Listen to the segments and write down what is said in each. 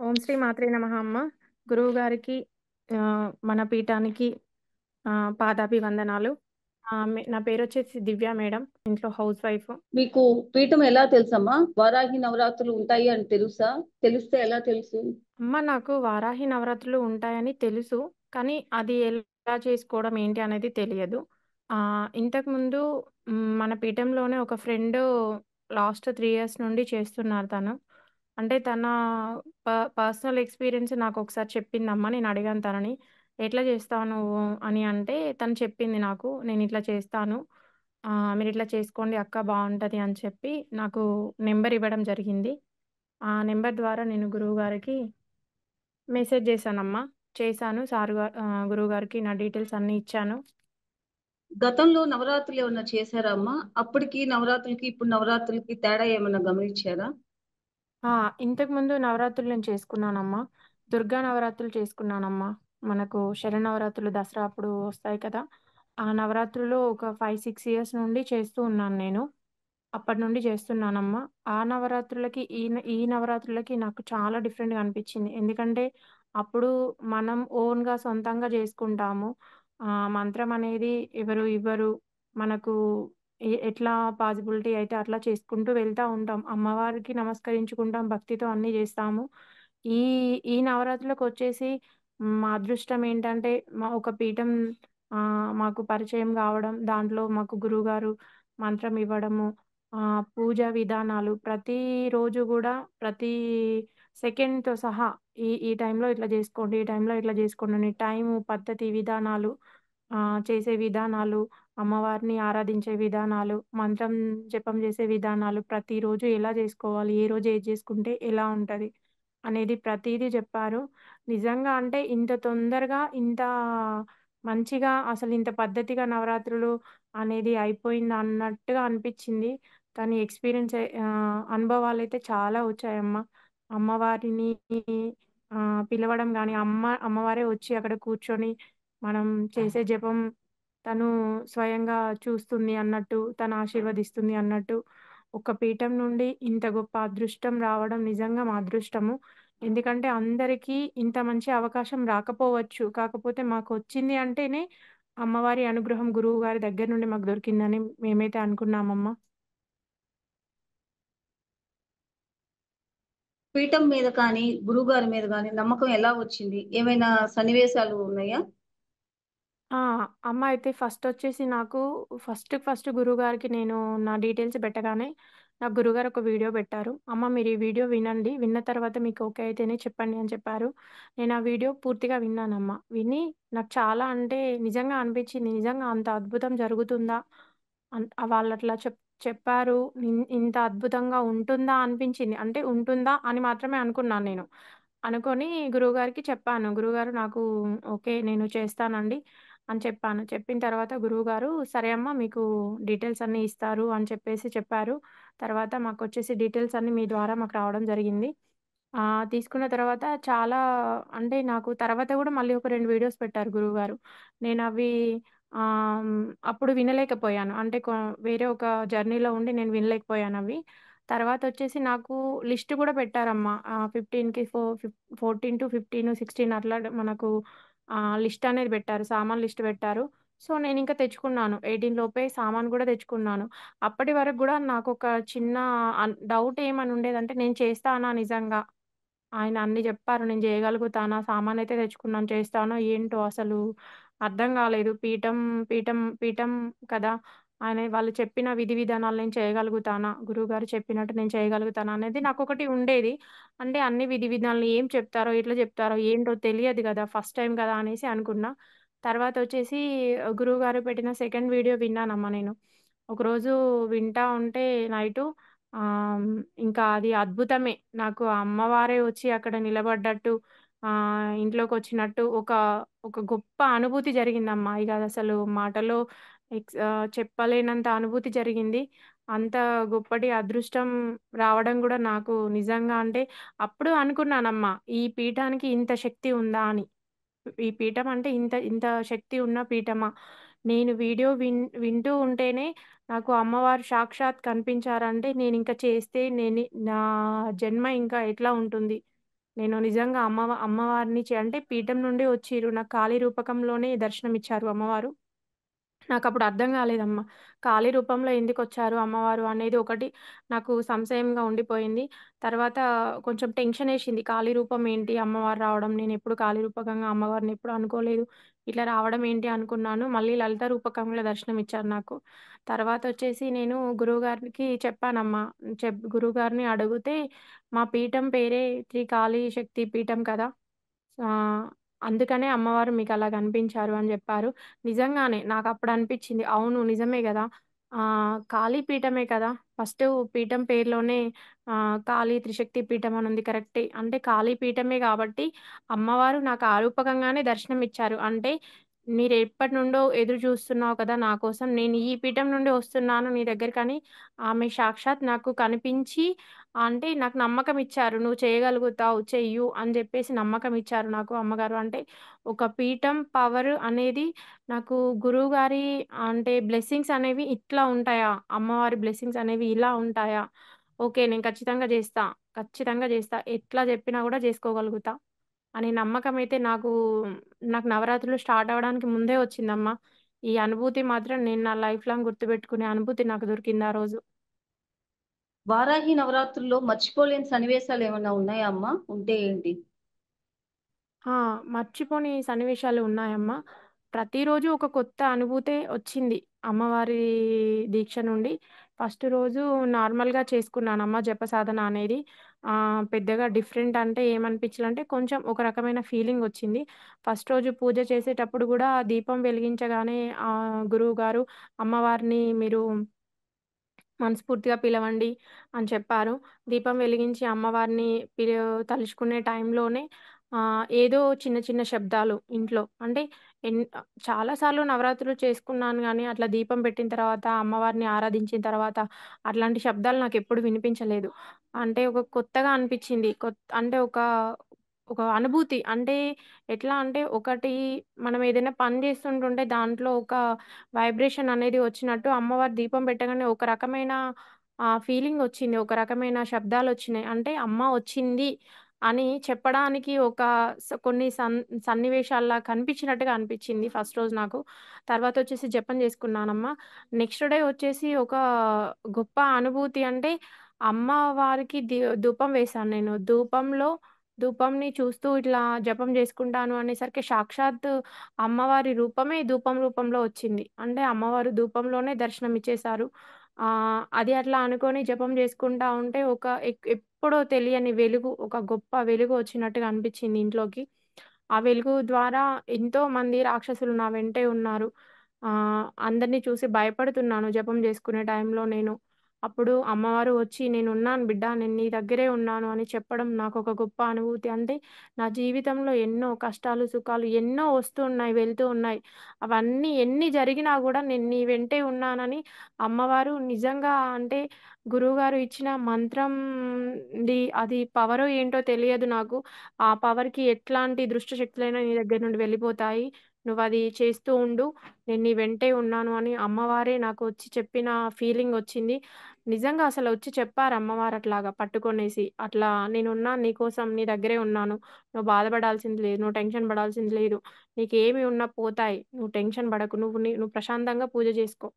ఓం శ్రీ మాత్రే నమః అమ్మ. గురువుగారికి మన పీఠానికి పాదాభివందనాలు. నా పేరొచ్చేసి దివ్య మేడం. ఇంట్లో హౌస్ వైఫ్. మీకు పీఠం ఎలా తెలుసమ్మా? వారాహి నవరాత్రులు ఉంటాయి అని తెలుసా? తెలిస్తే ఎలా తెలుసు? అమ్మ, నాకు వారాహి నవరాత్రులు ఉంటాయని తెలుసు. కానీ అది ఎలా చేసుకోవడం ఏంటి అనేది తెలియదు. ఇంతకుముందు మన పీఠంలోనే ఒక ఫ్రెండు లాస్ట్ 3 ఇయర్స్ నుండి చేస్తున్నారు తను. అంటే తన ప పర్సనల్ ఎక్స్‌పీరియన్స్ నాకొకసారి చెప్పిందమ్మ. నేను అడిగాను తనని. "ఎట్లా చేస్తావు నువ్వు?" అని అంటే తను చెప్పింది నాకు. "నేనిట్లా చేస్తాను. మీరిట్లా చేసుకోండి అక్క, బావుంటది" అని చెప్పి నాకు నెంబర్ ఇవ్వడం జరిగింది. ఆ నెంబర్ ద్వారా నేను గురువుగారికి మెసేజ్ చేశానమ్మా. చేశాను. గురువుగారికి నా డీటెయిల్స్ అన్నీ ఇచ్చాను. గతంలో నవరాత్రులు ఏమన్నా చేశారా అమ్మా? అప్పటికి నవరాత్రులకి, ఇప్పుడు నవరాత్రులకి తేడా ఏమన్నా గమనించారా? ఆ! ఇంతకుముందు నవరాత్రులు నేను చేసుకున్నానమ్మా. దుర్గా నవరాత్రులు చేసుకున్నానమ్మా. మనకు శరన్నవరాత్రులు దసరా అప్పుడు వస్తాయి కదా! ఆ నవరాత్రులు ఒక 5, 6 ఇయర్స్ నుండి చేస్తూ ఉన్నాను నేను. అప్పటి నుండి చేస్తున్నానమ్మా. ఆ నవరాత్రులకి, ఈ నవరాత్రులకి నాకు చాలా డిఫరెంట్‌గా అనిపిచ్చింది. ఎందుకంటే, అప్పుడు మనం ఓన్‌గా సొంతంగా జేసుకుంటాము. మంత్రం అనేది ఎవరు ఇవ్వరు. మనకు ఎట్లా పాజిబిలిటీ అయితే అట్లా చేసుకుంటూ వెళ్తా ఉంటాం. అమ్మవారికి నమస్కరించుకుంటాం, భక్తితో అన్నీ జేస్తాము. ఈ ఈ నవరాత్రులకొచ్చేసి మా అదృష్టం ఏంటంటే, ఒక పీఠం మాకు పరిచయం గావడం, దాంట్లో మాకు గురువుగారు మంత్రం ఇవ్వడము, పూజా విధానాలు ప్రతిరోజు గూడా ప్రతి సెకండ్‌తో సహా ఈ ఈ టైంలో ఇట్లా జేసుకోండి, ఈ టైంలో ఇట్లా జేసుకోండి అని టైము, పద్ధతి, విధానాలు, చేసే విధానాలు, అమ్మవారిని ఆరాధించే విధానాలు, మంత్రం జపం జేసే విధానాలు, ప్రతిరోజు ఎలా జేసుకోవాలి, ఏ రోజు ఏది జేసుకుంటే ఎలా ఉంటది అనేది ప్రతీదీ జెప్పారు. నిజంగా అంటే ఇంత తొందరగా, ఇంత మంచిగా, అసలింత పద్ధతిగా నవరాత్రులు అనేది అయిపోయిందా అన్నట్టుగా అనిపిచ్చింది. కానీ అనుభవాలైతే చాలా వచ్చాయమ్మ. అమ్మవారిని పిలవడం గాని, అమ్మవారే వచ్చి అక్కడ కూర్చొని మనం చేసే జపం తను స్వయంగా చూస్తుంది అన్నట్టు, తను ఆశీర్వదిస్తుంది అన్నట్టు, ఒక పీఠం నుండి ఇంత గొప్ప అదృష్టం రావడం నిజంగా మా అదృష్టము. ఎందుకంటే అందరికీ ఇంత మంచి అవకాశం రాకపోవచ్చు. కాకపోతే మాకొచ్చింది అంటేనే అమ్మవారి అనుగ్రహం, గురువుగారి దగ్గర నుండి మాకు దొరికిందని మేమైతే అనుకున్నామమ్మ. పీఠం మీద కానీ, గురువుగారి మీద గానీ నమ్మకం ఎలా వచ్చింది? ఏమైనా సన్నివేశాలు ఉన్నాయా? ఆ! అమ్మ అయితే ఫస్టొచ్చేసి నాకు ఫస్ట్ గురువుగారికి నేను నా డీటెయిల్స్ పెట్టగానే, నాకు గురువుగారు ఒక వీడియో పెట్టారు. "అమ్మ, మీరు ఈ వీడియో వినండి. విన్న తర్వాత మీకు ఓకే అయితేనే చెప్పండి" అని చెప్పారు. నేను ఆ వీడియో పూర్తిగా విన్నానమ్మ. విని నాకు చాలా అంటే నిజంగా అనిపించింది. నిజంగా అంత అద్భుతం జరుగుతుందా? వాళ్ళట్లా చెప్పారు. ఇంత అద్భుతంగా ఉంటుందా అనిపించింది. అంటే ఉంటుందా అని మాత్రమే అనుకున్నాను నేను. అనుకోని గురువుగారికి చెప్పాను. గురువుగారు నాకు ఓకే, నేను చేస్తానండి అని చెప్పాను. చెప్పిన తర్వాత గురువుగారు, "సరే అమ్మ, మీకు డీటెయిల్స్ అన్నీ ఇస్తారు" అని చెప్పారు. తర్వాత మాకొచ్చేసి డీటెయిల్స్ అన్నీ మీ ద్వారా మాకు రావడం జరిగింది. తీసుకున్న తర్వాత చాలా అంటే నాకు తర్వాత గూడా మళ్ళీ ఒక 2 వీడియోస్ పెట్టారు గురువుగారు. నేనవి అప్పుడు వినలేకపోయాను. అంటే వేరే ఒక జర్నీలో ఉండి నేను వినలేకపోయానవి. తర్వాతొచ్చేసి నాకు లిస్ట్ గూడా పెట్టారమ్మా. 15కి 14-15, 16 అట్లా మనకు లిస్ట్ అనేది పెట్టారు. సామాను లిస్ట్ పెట్టారు. సో, నేనింక తెచ్చుకున్నాను. 18 లోపే సామాను గూడా తెచ్చుకున్నాను. అప్పటి వరకు గూడా నాకొక చిన్న డౌట్ ఏమని ఉండేదంటే, నేను చేస్తానా నిజంగా? ఆయన అన్నీ జెప్పారు. నేను జేయగలుగుతానా? సామానయితే తెచ్చుకున్నాను. చేస్తానో ఏంటో అసలు అర్థం గాలేదు. పీఠం కదా! వాళ్ళు చెప్పిన విధి విధానాలు నేను చేయగలుగుతానా? గురువుగారు చెప్పినట్టు నేను చేయగలుగుతానా? అనేది నాకొకటి ఉండేది. అంటే అన్ని విధి విధానాలు ఏం చెప్తారో, ఎట్లా చెప్తారో, ఏంటో తెలియదు గదా! ఫస్ట్ టైమ్ గదా! అనేసి అనుకున్నా. తర్వాతొచ్చేసి గురువుగారు పెట్టిన సెకండ్ వీడియో విన్నానమ్మా నేను. ఒకరోజు వింటా ఉంటే నైటు ఇంకా అది అద్భుతమే. నాకు ఆ అమ్మవారే వచ్చి అక్కడ నిలబడ్డట్టు, ఇంట్లోకొచ్చినట్టు ఒక గొప్ప అనుభూతి జరిగిందమ్మా. ఇక అదసలు మాటల్లో చెప్పలేనంత అనుభూతి జరిగింది. అంత గొప్పటి అదృష్టం రావడం గూడా నాకు నిజంగా అంటే అప్పుడు అనుకున్నానమ్మా, ఈ పీఠానికి ఇంత శక్తి ఉందా అని. ఈ పీఠం అంటే ఇంత ఇంత శక్తి ఉన్న పీఠమా? నేను వీడియో వింటూ ఉంటేనే నాకు అమ్మవారు సాక్షాత్ కనిపించారంటే నేనింక చేస్తే నా జన్మ ఇంకా ఎట్లా ఉంటుంది? నేను నిజంగా అమ్మవారిని అంటే పీఠం నుండి వచ్చిర్రు. నాకు కాళీ రూపకంలోనే దర్శనమిచ్చారు అమ్మవారు. నాకప్పుడు అర్థం గాలేదమ్మా. ఖాళీ రూపంలో ఎందుకొచ్చారు అమ్మవారు అనేది ఒకటి నాకు సంశయంగా ఉండిపోయింది. తర్వాత కొంచెం టెన్షనేసింది. ఖాళీ రూపం ఏంటి అమ్మవారు రావడం, నేనెప్పుడు ఖాళీ రూపకంగా అమ్మవారిని ఎప్పుడు అనుకోలేదు. ఇట్లా రావడం ఏంటి అనుకున్నాను. మళ్ళీ లలిత రూపకంలో దర్శనమిచ్చారు నాకు. తర్వాతొచ్చేసి నేను గురువుగారికి చెప్పానమ్మా. గురువుగారిని అడిగితే, "మా పీఠం పేరే శ్రీ కాళీ శక్తి పీఠం కదా!" ఆ! అందుకనే అమ్మవారు మీకలా కనిపించారు అని జెప్పారు. నిజంగానే నాకప్పుడనిపిచ్చింది. అవును నిజమే గదా! కాళీ పీఠమే కదా! ఫస్టు పీఠం పేరులోనే కాళీ త్రిశక్తి పీఠం అనుంది కరెక్టే. అంటే కాళీ పీఠమే గాబట్టి అమ్మవారు నాకు ఆ రూపకంగానే దర్శనమిచ్చారు. అంటే "నీరెప్పటినుండో ఎదురు జూస్తున్నావు కదా! నా కోసం. నేను ఈ పీఠం నుండి వస్తున్నాను నీ దగ్గరకని" ఆమె సాక్షాత్ నాకు కనిపించి అంటే నాకు నమ్మకమిచ్చారు. "నువ్వు చేయగలుగుతావు. చెయ్యు" అని జెప్పేసి నమ్మకమిచ్చారు నాకు అమ్మగారు. అంటే ఒక పీఠం పవర్ అనేది నాకు గురువుగారి అంటే బ్లెస్సింగ్స్ అనేవి ఇట్లా ఉంటాయా? అమ్మవారి బ్లెస్సింగ్స్ అనేవి ఇలా ఉంటాయా? ఓకే. నేను ఖచ్చితంగా జేస్తా. ఖచ్చితంగా జేస్తా. ఎట్లా జెప్పినా గూడా జేసుకోగలుగుతా అనే నమ్మకమైతే నాకు నవరాత్రులు స్టార్ట్ అవ్వడానికి ముందే వచ్చిందమ్మా. ఈ అనుభూతి మాత్రం నేను నా లైఫ్ లాంగ్ గుర్తుపెట్టుకునే అనుభూతి నాకు దొరికింది ఆ రోజు. వారాహి నవరాత్రుల్లో మర్చిపోలేని సన్నివేశాలేమన్నా ఉన్నాయా అమ్మా? ఉంటే ఏంటి? ఆ! మర్చిపోని సన్నివేశాలు ఉన్నాయమ్మా. ప్రతిరోజు ఒక కొత్త అనుభూతే వచ్చింది. అమ్మవారి దీక్ష నుండి. ఫస్ట్ రోజు నార్మల్‌గా చేసుకున్నానమ్మా జపసాధన అనేది. పెద్దగా డిఫరెంట్ అంటే ఏమనిపించలంటే కొంచెం ఒక రకమైన ఫీలింగొచ్చింది. ఫస్ట్ రోజు పూజ చేసేటప్పుడు గూడా దీపం వెలిగించగానే గురువుగారు అమ్మవారిని మీరు మనస్ఫూర్తిగా పిలవండి అని చెప్పారు. దీపం వెలిగించి అమ్మవారిని తలుచుకునే టైంలోనే ఏదో చిన్న చిన్న శబ్దాలు ఇంట్లో అంటే చాలా సార్లు నవరాత్రులు చేసుకున్నాను గానీ, అట్లా దీపం పెట్టిన తర్వాత, అమ్మవారిని ఆరాధించిన తర్వాత అట్లాంటి శబ్దాలు నాకెప్పుడు వినిపించలేదు. అంటే ఒక కొత్తగా అనిపిచ్చింది. అంటే ఒక అనుభూతి. అంటే ఎట్లా అంటే ఒకటి మనం ఏదైనా పని చేస్తుంటుంటే దాంట్లో ఒక వైబ్రేషన్ అనేది వచ్చినట్టు అమ్మవారు దీపం పెట్టగానే ఒక రకమైన ఫీలింగొచ్చింది. ఒక రకమైన శబ్దాలొచ్చినాయి. అంటే అమ్మ వచ్చింది అని చెప్పడానికి ఒక కొన్ని సన్నివేశాల్లా కనిపించినట్టుగా అనిపించింది ఫస్ట్ రోజు నాకు. తర్వాతొచ్చేసి జపం చేసుకున్నానమ్మా. నెక్స్ట్ డే వచ్చేసి ఒక గొప్ప అనుభూతి అంటే అమ్మవారికి ధూపం వేశాను నేను. ధూపంని చూస్తూ ఇట్లా జపం చేసుకుంటాను అనేసరికి సాక్షాత్తు అమ్మవారి రూపమే ధూపం రూపంలో వచ్చింది. అంటే అమ్మవారు ధూపంలోనే దర్శనమిచ్చేశారు. అది అట్లా అనుకోని జపం చేసుకుంటా ఉంటే ఒక ఎప్పుడో తెలియని వెలుగు, ఒక గొప్ప వెలుగు వచ్చినట్టుగా అనిపిచ్చింది ఇంట్లోకి. ఆ వెలుగు ద్వారా ఎంతోమంది రాక్షసులు నా వెంటే ఉన్నారు. అందరిని చూసి భయపడుతున్నాను జపం చేసుకునే టైంలో నేను. అప్పుడు అమ్మవారు వచ్చి "నేనున్నాను బిడ్డ, నేను నీ దగ్గరే ఉన్నాను" అని చెప్పడం నాకొక గొప్ప అనుభూతి. అంటే నా జీవితంలో ఎన్నో కష్టాలు, సుఖాలు ఎన్నో వస్తూ ఉన్నాయి, వెళ్తూ ఉన్నాయి. అవన్నీ ఎన్ని జరిగినా గూడా నేను నీ వెంటే ఉన్నానని అమ్మవారు నిజంగా అంటే గురువుగారు ఇచ్చిన మంత్రంది అది పవరో ఏంటో తెలియదు నాకు. ఆ పవర్‌కి ఎట్లాంటి దుష్ట శక్తులైనా నీ దగ్గర నుండి వెళ్ళిపోతాయి. నువ్వది చేస్తూ ఉండు. నేను నీ వెంటే ఉన్నాను అని అమ్మవారే నాకు వచ్చి చెప్పిన ఫీలింగొచ్చింది. నిజంగా అసలొచ్చి చెప్పారు అమ్మవారు అట్లాగా పట్టుకొనేసి. అట్లా నేనున్నాను నీకోసం, నీ దగ్గరే ఉన్నాను. నువ్వు బాధపడాల్సింది లేదు. నువ్వు టెన్షన్ పడాల్సింది లేదు. నీకేమి ఉన్నా పోతాయి. నువ్వు టెన్షన్ పడకు. నువ్వు ప్రశాంతంగా పూజ చేసుకో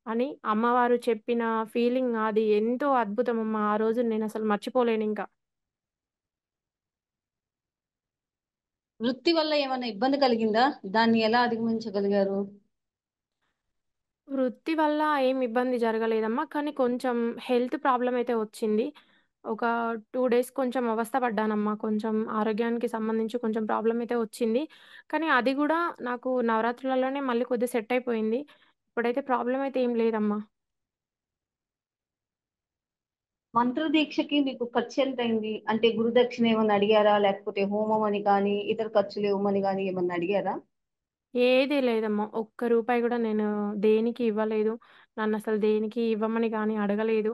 అని అమ్మవారు చెప్పిన ఫీలింగ్ అది ఎంతో అద్భుతమమ్మా! ఆ రోజున నేనసలు మర్చిపోలేనింక. వృత్తి వల్ల ఏమన్నా ఇబ్బంది కలిగిందా? దాన్ని ఎలా అధిగమించగలిగారు? వృత్తి వల్ల ఏం ఇబ్బంది జరగలేదమ్మా. కానీ కొంచెం హెల్త్ ప్రాబ్లమ్ అయితే వచ్చింది. ఒక 2 డేస్ కొంచెం అవస్థ పడ్డానమ్మా. కొంచెం ఆరోగ్యానికి సంబంధించి కొంచెం ప్రాబ్లమ్ అయితే వచ్చింది. కానీ అది గూడా నాకు నవరాత్రులలోనే మళ్ళీ కొద్దిగా సెట్ అయిపోయింది. ఇప్పుడైతే ప్రాబ్లమ్ అయితే ఏం లేదమ్మా. మంత్రదీక్షకి మీకు ఖర్చెంతయింది? అంటే గురుదక్షిణ ఏమన్నా అడిగారా? లేకపోతే హోమం అని కానీ, ఇతర ఖర్చులు ఇవ్వమని గాని ఏమన్నా అడిగారా? ఏది లేదమ్మా. ఒక్క రూపాయి గూడా నేను దేనికి ఇవ్వలేదు. నన్నసలు దేనికి ఇవ్వమని గాని అడగలేదు.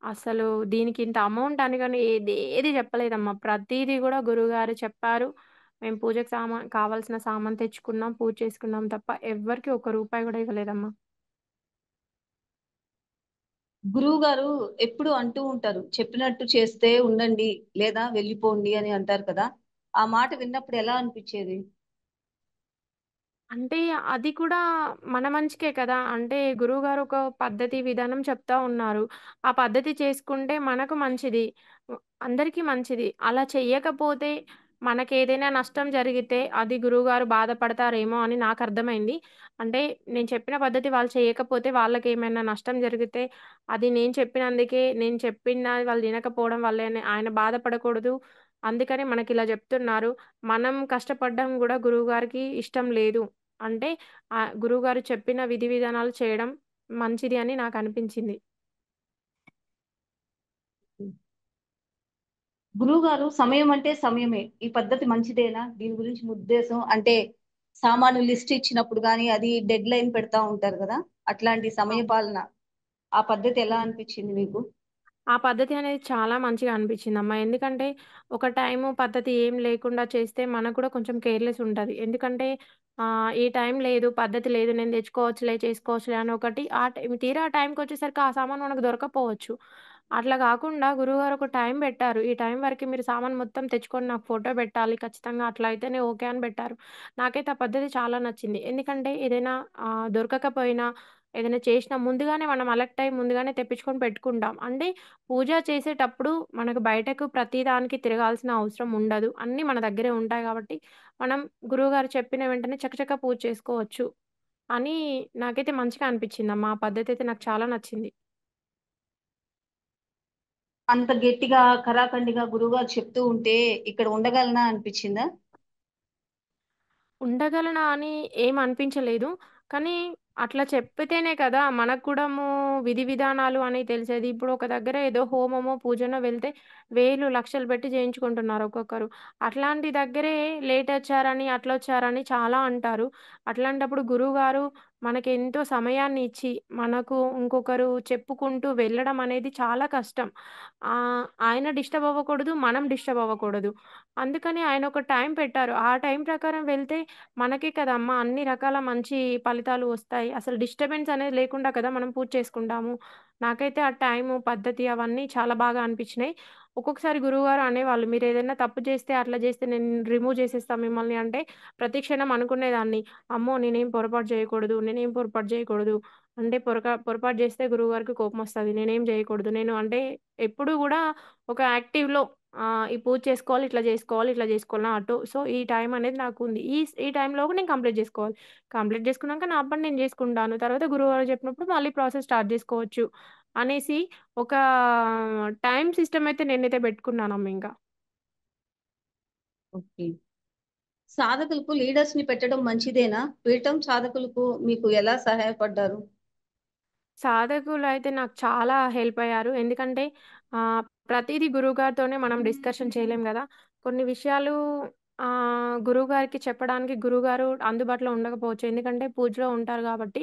అసలు దీనికింత అమౌంట్ అని గాని ఏది చెప్పలేదమ్మా. ప్రతీది గూడా గురువుగారు చెప్పారు. మేము పూజకి కావాల్సిన సామాను తెచ్చుకున్నాం, పూజ చేసుకున్నాం తప్ప ఎవ్వరికీ ఒక్క రూపాయి గూడా ఇవ్వలేదమ్మా. గురువుగారు ఎప్పుడు అంటూ ఉంటారు, చెప్పినట్టు చేస్తే ఉండండి లేదా వెళ్ళిపోండి అని అంటారు కదా. ఆ మాట విన్నప్పుడు ఎలా అనిపించేది? అంటే అది కూడా మన మంచికే కదా! అంటే గురువుగారు ఒక పద్ధతి, విధానం చెప్తా ఉన్నారు. ఆ పద్ధతి చేసుకుంటే మనకు మంచిది. అందరికీ మంచిది. అలా చెయ్యకపోతే మనకేదైనా నష్టం జరిగితే అది గురువుగారు బాధపడతారేమో అని నాకర్థమైంది. అంటే నేను చెప్పిన పద్ధతి వాళ్ళు చేయకపోతే వాళ్ళకేమైనా నష్టం జరిగితే అది నేను చెప్పినందుకే నేను చెప్పింది వాళ్ళు వినకపోవడం వల్లనే ఆయన బాధపడకూడదు. అందుకని మనకిలా జెప్తున్నారు. మనం కష్టపడ్డం గూడా గురువుగారికి ఇష్టం లేదు. అంటే గురువుగారు చెప్పిన విధి విధానాలు చేయడం మంచిది అని నాకనిపించింది. గురువుగారు సమయం అంటే సమయమే. ఈ పద్ధతి మంచిదేనా? దీని గురించి మీ ఉద్దేశం అంటే సామాను లిస్ట్ ఇచ్చినప్పుడు గాని, అది డెడ్ లైన్ పెడతా ఉంటారు కదా. అట్లాంటి సమయ అవును. పాలన ఆ పద్ధతి ఎలా హ్మ్. అనిపించింది మీకు? ఆ పద్ధతి అనేది చాలా మంచిగా అనిపించిందమ్మా. ఎందుకంటే, ఒక టైము, పద్ధతి ఏం లేకుండా చేస్తే మనకు కూడా కొంచెం కేర్‌లెస్ ఉంటది. ఎందుకంటే, ఈ టైం లేదు, పద్ధతి లేదు, నేను తెచ్చుకోవచ్చులే, చేసుకోవచ్చులే అని ఒకటి తీరా ఆ టైంకొచ్చేసరికి ఆ సామాను మనకు దొరకకపోవచ్చు. అట్లా గాకుండా గురువుగారు ఒక టైం పెట్టారు. ఈ టైం వరకి మీరు సామాను మొత్తం తెచ్చుకొని నాకు ఫోటో పెట్టాలి ఖచ్చితంగా అట్లా అయితేనే ఓకే అని పెట్టారు. నాకైతే ఆ పద్ధతి చాలా నచ్చింది. ఎందుకంటే, ఏదైనా దొరకకపోయినా, ఏదైనా చేసినా ముందుగానే మనం అలర్ట్ అయ్యి ముందుగానే తెప్పించుకొని పెట్టుకుంటాం. అంటే పూజ చేసేటప్పుడు మనకు బయటకు ప్రతి దానికి తిరగాల్సిన అవసరం ఉండదు. అన్నీ మన దగ్గరే ఉంటాయి గాబట్టి, మనం గురువుగారు చెప్పిన వెంటనే చకచకా పూజ చేసుకోవచ్చు అని నాకైతే మంచిగా అనిపిచ్చిందమ్మా. ఆ పద్ధతయితే నాకు చాలా నచ్చింది. అంత గట్టిగా, కరాకండిగా గురువుగారు చెప్తూ ఉంటే ఇక్కడ ఉండగలనా అనిపించిందా? ఉండగలనా అని ఏం అనిపించలేదు. కానీ అట్లా చెప్పితేనే కదా మనకు కూడాము విధి విధానాలు అనేవి తెలిసేది. ఇప్పుడు ఒక దగ్గర ఏదో హోమమో, పూజనో వెళ్తే వేలు, లక్షలు పెట్టి చేయించుకుంటున్నారు ఒక్కొక్కరు. అట్లాంటి దగ్గరే లేటొచ్చారని, అట్లొచ్చారని చాలా అంటారు. అట్లాంటప్పుడు గురువుగారు మనకెంతో సమయాన్ని ఇచ్చి, మనకు ఇంకొకరు చెప్పుకుంటూ వెళ్ళడం అనేది చాలా కష్టం. ఆయన డిస్టర్బ్ అవ్వకూడదు, మనం డిస్టర్బ్ అవ్వకూడదు. అందుకని ఆయన ఒక టైం పెట్టారు. ఆ టైం ప్రకారం వెళ్తే మనకే కదమ్మా అన్ని రకాల మంచి ఫలితాలు వస్తాయి. అసలు డిస్టర్బెన్స్ అనేది లేకుండా కదా మనం పూజ చేసుకుంటాము. నాకైతే ఆ టైము, పద్ధతి అవన్నీ చాలా బాగా అనిపించినాయి. ఒక్కొక్కసారి గురువుగారు అనేవాళ్ళు, "మీరేదైనా తప్పు చేస్తే, అట్లా చేస్తే నేను రిమూవ్ చేసేస్తా మిమ్మల్ని" అంటే ప్రతి క్షణం అనుకునేదాన్ని, "అమ్మో! నేనేం పొరపాటు చేయకూడదు, నేనేం పొరపాటు చేయకూడదు." అంటే పొరపాటు చేస్తే గురువుగారికి కోపమొస్తది. నేనేం చేయకూడదు. నేను అంటే ఎప్పుడూ గూడా ఒక యాక్టివ్‌లో ఈ పూజ చేసుకోవాలి, ఇట్లా జేసుకోవాలి, ఇట్లా జేసుకోవాలి నా అటు. సో, ఈ టైం అనేది నాకుంది. ఈ టైంలోగా నేను కంప్లీట్ జేసుకోవాలి. కంప్లీట్ జేసుకున్నాక నా పని నేను జేసుకుంటాను. తర్వాత గురువుగారు చెప్పినప్పుడు మళ్ళీ ప్రాసెస్ స్టార్ట్ జేసుకోవచ్చు అనేసి ఒక టైమ్ సిస్టమ్ అయితే నేనైతే బెట్టుకున్నానమ్మ ఇంక. ఓకే. సాధకులకు లీడర్స్ ని పెట్టడం మంచిదేనా? పీఠం సాధకులకు మీకు ఎలా సహాయపడ్డారు? సాధకులైతే నాకు చాలా హెల్ప్ అయ్యారు. ఎందుకంటే ప్రతీదీ గురువుగారితోనే మనం డిస్కషన్ చేయలేం గదా! కొన్ని విషయాలు గురువుగారికి చెప్పడానికి గురువుగారు అందుబాటులో ఉండకపోవచ్చు. ఎందుకంటే పూజలో ఉంటారు గాబట్టి.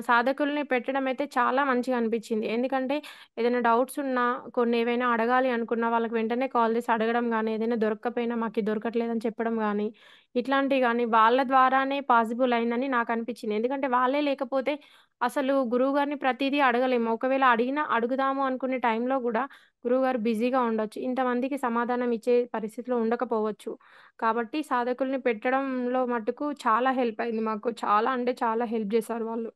సాధకుల్ని పెట్టడం అయితే చాలా మంచిగా అనిపిచ్చింది. ఎందుకంటే ఏదైనా డౌట్స్ ఉన్నా, కొన్ని ఏవైనా అడగాలి అనుకున్నా వాళ్ళకి వెంటనే కాల్ చేసి అడగడం గానీ, ఏదైనా దొరక్కపోయినా మాకిది దొరకట్లేదని చెప్పడం గానీ, ఇట్లాంటివి గానీ వాళ్ళ ద్వారానే పాసిబుల్ అయిందని నాకనిపిచ్చింది. ఎందుకంటే వాళ్ళే లేకపోతే అసలు గురువుగారిని ప్రతీదీ అడగలేము. ఒకవేళ అడుగుదాము అనుకునే టైంలో గూడా గురువుగారు బిజీగా ఉండొచ్చు. ఇంతమందికి సమాధానం ఇచ్చే పరిస్థితిలో ఉండకపోవచ్చు. కాబట్టి సాధకుల్ని పెట్టడంలో మట్టుకు చాలా హెల్ప్ అయింది మాకు. చాలా అంటే చాలా హెల్ప్ జేశారు వాళ్ళు.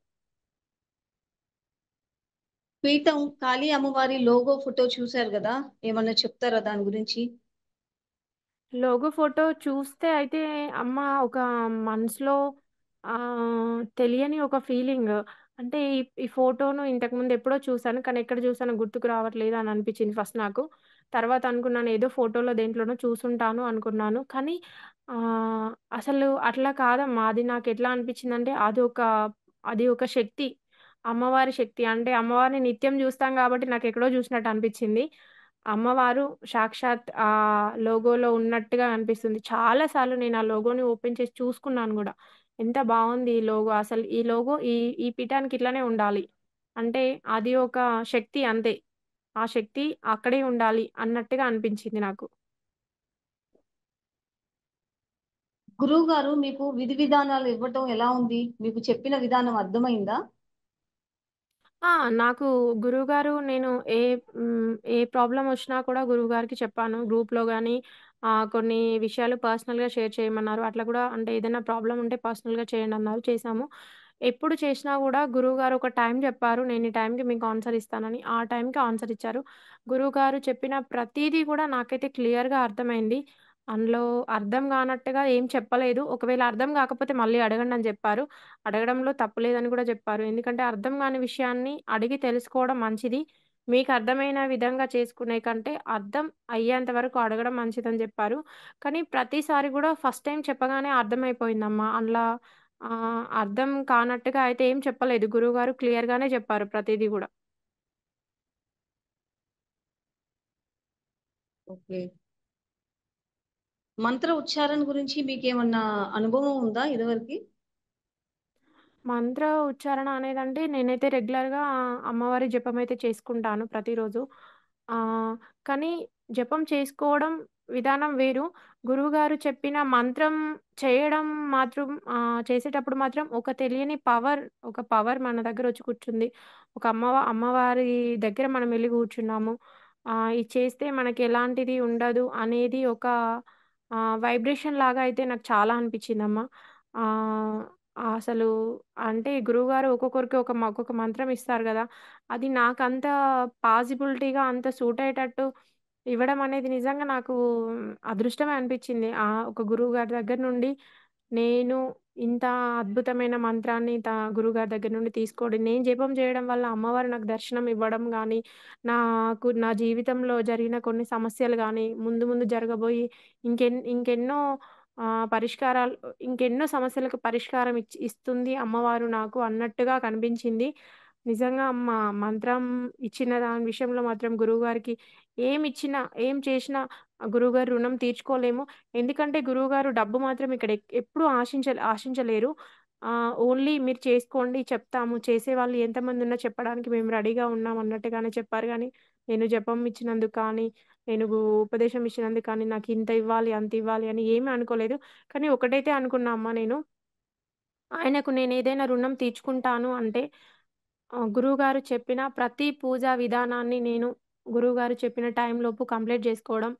పీఠం కాళీ అమ్మవారి లోగో ఫోటో చూసారు గదా! ఏమన్నా చెప్తారా దాని గురించి? లోగో ఫోటో చూస్తే అయితే అమ్మ ఒక మనసులో తెలియని ఒక ఫీలింగ్. అంటే ఈ ఫోటోను ఇంతకుముందు ఎప్పుడో చూసాను. కానీ ఎక్కడ చూసానో గుర్తుకు రావట్లేదు అని అనిపించింది ఫస్ట్ నాకు. తర్వాత అనుకున్నాను ఏదో ఫోటోలో దేంట్లోనో చూసుంటాను అనుకున్నాను. కానీ ఆహ్, అసలు అట్లా కాదమ్మా. అది నాకెట్లా అనిపించిందంటే అది ఒక శక్తి. అమ్మవారి శక్తి. అంటే అమ్మవారిని నిత్యం చూస్తాం కాబట్టి నాకెక్కడో చూసినట్టు అనిపించింది. అమ్మవారు సాక్షాత్ లోగోలో ఉన్నట్టుగా అనిపిస్తుంది. చాలా సార్లు నేను ఆ లోగోని ఓపెన్ చేసి చూసుకున్నాను గూడా. ఎంత బావుంది ఈ లోగో. అసలు ఈ లోగో ఈ పీఠానికి ఇట్లనే ఉండాలి. అంటే అది ఒక శక్తి అంతే. ఆ శక్తి అక్కడే ఉండాలి అన్నట్టుగా అనిపించింది నాకు. గురువుగారు మీకు విధి విధానాలు ఇవ్వటం ఎలా ఉంది? మీకు చెప్పిన విధానం అర్థమైందా? ఆ! నాకు గురువుగారు నేను ఏ ప్రాబ్లమొచ్చినా కూడా గురువుగారికి చెప్పాను. గ్రూప్‌లో గాని కొన్ని విషయాలు పర్సనల్‌గా షేర్ చేయమన్నారు. అట్లా కూడా అంటే ఏదైనా ప్రాబ్లమ్ ఉంటే పర్సనల్‌గా చేయండన్నారు. చేశాము. ఎప్పుడు చేసినా గూడా గురువుగారు ఒక టైం జెప్పారు. నేను ఈ టైంకి మీకు ఆన్సర్ ఇస్తానని. ఆ టైంకి ఆన్సర్ ఇచ్చారు. గురువుగారు చెప్పిన ప్రతీదీ గూడా నాకైతే క్లియర్‌గా అర్థమైంది. అందులో అర్థం గానట్టుగా ఏం చెప్పలేదు. ఒకవేళ అర్థం గాకపోతే మళ్ళీ అడగండని జెప్పారు. అడగడంలో తప్పు లేదని గూడా జెప్పారు. ఎందుకంటే అర్థం గాని విషయాన్ని అడిగి తెలుసుకోవడం మంచిది. మీకు అర్థమైన విధంగా చేసుకునే కంటే అర్థం అయ్యేంత వరకు అడగడం మంచిదని జెప్పారు. కానీ ప్రతిసారి గూడా ఫస్ట్ టైమ్ చెప్పగానే అర్థమైపోయిందమ్మా. అందులో అర్థం కానట్టుగా అయితే ఏం చెప్పలేదు. గురువుగారు క్లియర్‌గానే జెప్పారు ప్రతీది గూడా. ఓకే. మంత్ర ఉచ్చారణ గురించి మీకేమన్నా అనుభవం ఉందా ఇదివరకి? మంత్ర ఉచ్చారణ అనేదంటే నేనైతే రెగ్యులర్‌గా అమ్మవారి జపమైతే చేసుకుంటాను ప్రతిరోజు. కానీ జపం చేసుకోవడం విధానం వేరు. గురువుగారు చెప్పిన మంత్రం చేయడం మాత్రం చేసేటప్పుడు మాత్రం ఒక తెలియని ఒక పవర్ మన దగ్గరొచ్చి కూర్చుంది. ఒక అమ్మవారి దగ్గర మనం వెళ్లి కూర్చున్నాము. ఇది చేస్తే మనకెలాంటిది ఉండదు అనేది ఒక వైబ్రేషన్ లాగా అయితే నాకు చాలా అనిపిచ్చిందమ్మా. ఆహ్, అసలు అంటే గురువుగారు ఒక్కొక్కరికి ఒక్కొక్క మంత్రం ఇస్తారు గదా! అది నాకంత పాజిబిలిటీగా అంత సూట్ అయ్యేటట్టు ఇవ్వడం అనేది నిజంగా నాకు అదృష్టమే అనిపిచ్చింది. ఒక గురువుగారి దగ్గర నుండి నేను ఇంత అద్భుతమైన మంత్రాన్ని గురువుగారి దగ్గర నుండి తీసుకోవడం, నేను జపం చేయడం వల్ల అమ్మవారు నాకు దర్శనం ఇవ్వడం గానీ, నా జీవితంలో జరిగిన కొన్ని సమస్యలు గానీ, ముందు ముందు జరగబోయి ఇంకెన్నో పరిష్కారాలు ఇంకెన్నో సమస్యలకు పరిష్కారం ఇస్తుంది అమ్మవారు నాకు అన్నట్టుగా కనిపించింది. నిజంగా మంత్రం ఇచ్చిన దాని విషయంలో మాత్రం గురువుగారికి ఏమిచ్చినా, ఏం చేసినా గురువుగారు రుణం తీర్చుకోలేము. ఎందుకంటే గురువుగారు డబ్బు మాత్రం ఇక్కడ ఎప్పుడూ ఆశించలేరు. ఓన్లీ మీరు చేసుకోండి చెప్తాము. చేసేవాళ్ళు ఎంతమందున్నా చెప్పడానికి మేము రెడీగా ఉన్నాం అన్నట్టుగానే చెప్పారు గానీ, నేను జపం ఇచ్చినందుకు కానీ, నేను ఉపదేశం ఇచ్చినందుకు కానీ, నాకింత ఇవ్వాలి, అంత ఇవ్వాలి అని ఏమీ అనుకోలేదు. కానీ ఒకటైతే అనుకున్నా అమ్మ నేను, ఆయనకు నేనేదైనా రుణం తీర్చుకుంటాను అంటే గురువుగారు చెప్పిన ప్రతి పూజా విధానాన్ని నేను గురువుగారు చెప్పిన టైంలోపు కంప్లీట్ జేసుకోవడం,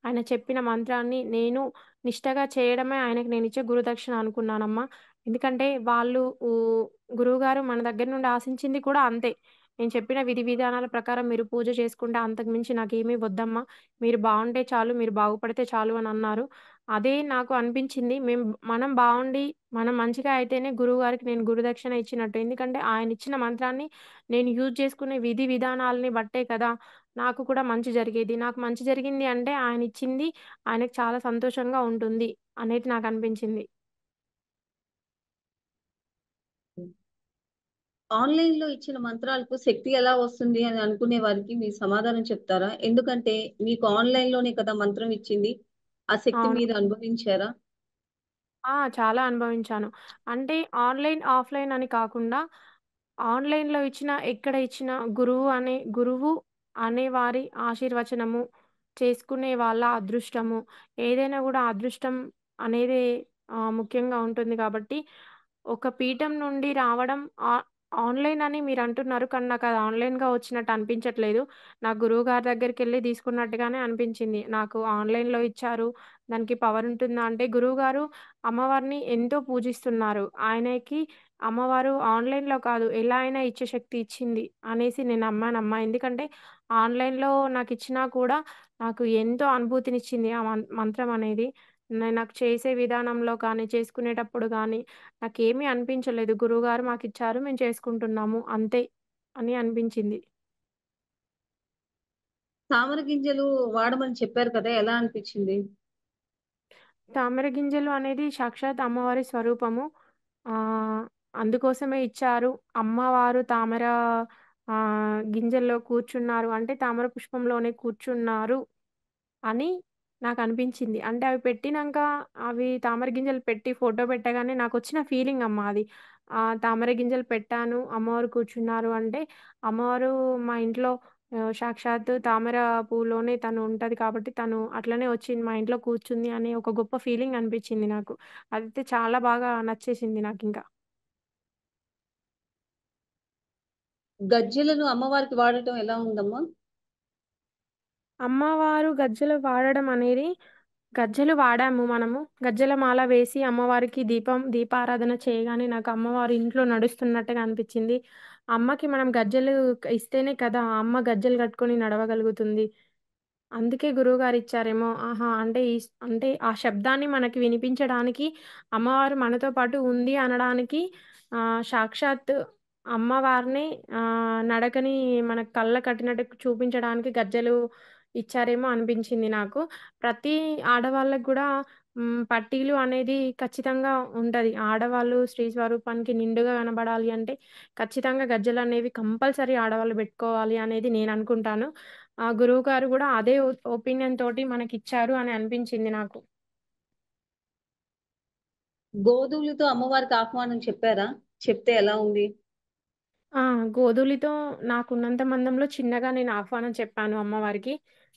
ఆయన చెప్పిన మంత్రాన్ని నేను నిష్టగా చేయడమే ఆయనకి నేనిచ్చే గురుదక్షిణ అనుకున్నానమ్మా. ఎందుకంటే వాళ్ళు ఊ గురువుగారు మన దగ్గర నుండి ఆశించింది కూడా అంతే. నేను చెప్పిన విధి విధానాల ప్రకారం మీరు పూజ చేసుకుంటే అంతకు మించి నాకేమీ వద్దమ్మా. మీరు బావుంటే చాలు, మీరు బాగుపడితే చాలు అనన్నారు. అదే నాకు అనిపించింది. మనం బావుండి, మనం మంచిగా అయితేనే గురువుగారికి నేను గురుదక్షిణ ఇచ్చినట్టు. ఎందుకంటే ఆయనిచ్చిన మంత్రాన్ని నేను యూజ్ చేసుకునే విధి విధానాలని బట్టే కదా! నాకు కూడా మంచి జరిగేది. నాకు మంచి జరిగింది అంటే ఆయనిచ్చింది ఆయనకు చాలా సంతోషంగా ఉంటుంది అనేది నాకనిపించింది. ఆన్‌లైన్‌లో ఇచ్చిన మంత్రాలకు శక్తి ఎలా వస్తుంది అని అనుకునే వారికి మీ సమాధానం చెప్తారా? ఎందుకంటే మీకు ఆన్‌లైన్‌లోనే కదా మంత్రం ఇచ్చింది. ఆ శక్తి అవును. మీరు అనుభవించారా? చాలా అనుభవించాను. అంటే ఆన్‌లైన్, ఆఫ్‌లైన్ అని కాకుండా ఆన్‌లైన్‌లో ఎక్కడ ఇచ్చినా గురువు అనే వారి ఆశీర్వచనము, చేసుకునే వాళ్ళ అదృష్టము, ఏదైనా గూడా అదృష్టం అనేది ముఖ్యంగా ఉంటుంది కాబట్టి, ఒక పీఠం నుండి రావడం ఆన్‌లైన్ అని మీరంటున్నారు. కానీ నాకది ఆన్‌లైన్‌గా వచ్చినట్టు అనిపించట్లేదు. నా గురువుగారి దగ్గరికెళ్ళి తీసుకున్నట్టుగానే అనిపించింది. నాకు ఆన్‌లైన్‌లో ఇచ్చారు. దానికి పవర్ ఉంటుందా అంటే గురువుగారు అమ్మవారిని ఎంతో పూజిస్తున్నారు. ఆయనకి అమ్మవారు ఆన్‌లైన్‌లో కాదు, ఎలా అయినా ఇచ్చే శక్తి ఇచ్చింది అనేసి నేను నమ్మానమ్మా. ఎందుకంటే ఆన్‌లైన్‌లో నాకిచ్చినా కూడా నాకు ఎంతో అనుభూతినిచ్చింది ఆ మంత్రం అనేది. నాకు చేసే విధానంలో కానీ, చేసుకునేటప్పుడు గానీ నాకేమీ అనిపించలేదు. గురువుగారు మాకిచ్చారు, మేము చేసుకుంటున్నాము అంతే అని అనిపించింది. తామర గింజలు వాడమని చెప్పారు కదా! ఎలా అనిపిచ్చింది? తామర గింజలు అనేది సాక్షాత్ అమ్మవారి స్వరూపము. ఆహ్, అందుకోసమే ఇచ్చారు. అమ్మవారు గింజల్లో కూర్చున్నారు అంటే తామర పుష్పంలోనే కూర్చున్నారు అని నాకనిపించింది. అంటే అవి పెట్టినంక అవి తామర గింజలు పెట్టి ఫోటో పెట్టగానే నాకొచ్చిన ఫీలింగ్ అమ్మ అది. తామర గింజలు పెట్టాను, అమ్మవారు కూర్చున్నారు అంటే, అమ్మవారు మా ఇంట్లో సాక్షాత్తు తామర పువ్వులోనే తను ఉంటది కాబట్టి, తను అట్లనే వచ్చి మా ఇంట్లో కూర్చుంది అనే ఒక గొప్ప ఫీలింగ్ అనిపించింది నాకు. అదైతే చాలా బాగా నచ్చేసింది నాకింక. గజ్జెలను అమ్మవారికి వాడటం ఎలా ఉందమ్మా? అమ్మవారు గజ్జెలు వాడడం అనేది గజ్జెలు వాడాము మనము. గజ్జెల మాల వేసి అమ్మవారికి దీపారాధన చేయగానే నాకు అమ్మవారు ఇంట్లో నడుస్తున్నట్టుగా అనిపిచ్చింది. అమ్మకి మనం గజ్జెలు ఇస్తేనే కదా ఆ అమ్మ గజ్జెలు కట్టుకొని నడవగలుగుతుంది. అందుకే గురువుగారిచ్చారేమో! ఆహా! అంటే ఆ శబ్దాన్ని మనకి వినిపించడానికి అమ్మవారు మనతో పాటు ఉంది అనడానికి సాక్షాత్ అమ్మవారినే నడకని మన కళ్ళ కట్టినట్టు చూపించడానికి గజ్జెలు ఇచ్చారేమో అనిపించింది నాకు. ప్రతి ఆడవాళ్ళకి గూడా పట్టీలు అనేది ఖచ్చితంగా ఉంటది. ఆడవాళ్ళు స్త్రీ స్వరూపానికి నిండుగా కనబడాలి అంటే ఖచ్చితంగా గజ్జెలనేవి కంపల్సరీ ఆడవాళ్ళు బెట్టుకోవాలి అనేది నేననుకుంటాను. ఆ గురువుగారు గూడా అదే ఒపీనియన్ తోటి మనకిచ్చారు అని అనిపించింది నాకు. గోధుమలతో అమ్మవారికి ఆహ్వానం చెప్పారా? చెప్తే ఎలా ఉంది? ఆ! గోధూలితో నాకున్నంత మందంలో చిన్నగా నేను ఆహ్వానం చెప్పాను అమ్మవారికి.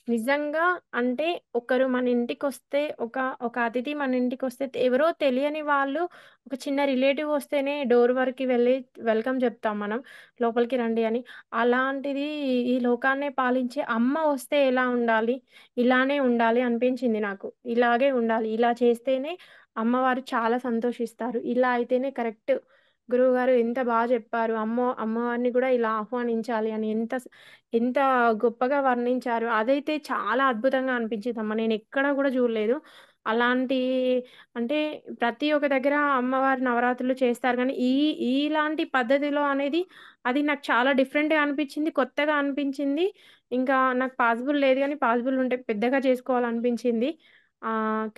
నిజంగా అంటే ఒకరు మన ఇంటికొస్తే ఒక అతిథి మన ఇంటికొస్తే ఎవరో తెలియని వాళ్ళు ఒక చిన్న రిలేటివ్ వస్తేనే డోర్ వరకి వెళ్ళి వెల్కమ్ చెప్తాం మనం. లోపలికి రండి అని. అలాంటిది ఈ లోకాన్నే పాలించే అమ్మ వస్తే ఎలా ఉండాలి? ఇలానే ఉండాలి అనిపించింది నాకు. ఇలాగే ఉండాలి. ఇలా చేస్తేనే అమ్మవారు చాలా సంతోషిస్తారు. ఇలా అయితేనే కరెక్ట్. గురువుగారు ఎంత చెప్పారు. అమ్మవారిని గూడా ఇలా ఆహ్వానించాలి అని ఎంత గొప్పగా వర్ణించారు. అదైతే చాలా అద్భుతంగా అనిపించిందమ్మ. నేనెక్కడా గూడా జూడలేదు. అలాంటి అంటే ప్రతి ఒక్క దగ్గర అమ్మవారి నవరాత్రులు చేస్తారు గానీ, ఇలాంటి పద్ధతిలో అనేది అది నాకు చాలా డిఫరెంట్‌గా అనిపించింది. కొత్తగా అనిపించింది. ఇంకా నాకు పాసిబుల్ లేదు గానీ, పాసిబుల్ ఉంటే పెద్దగా చేసుకోవాలనిపించింది.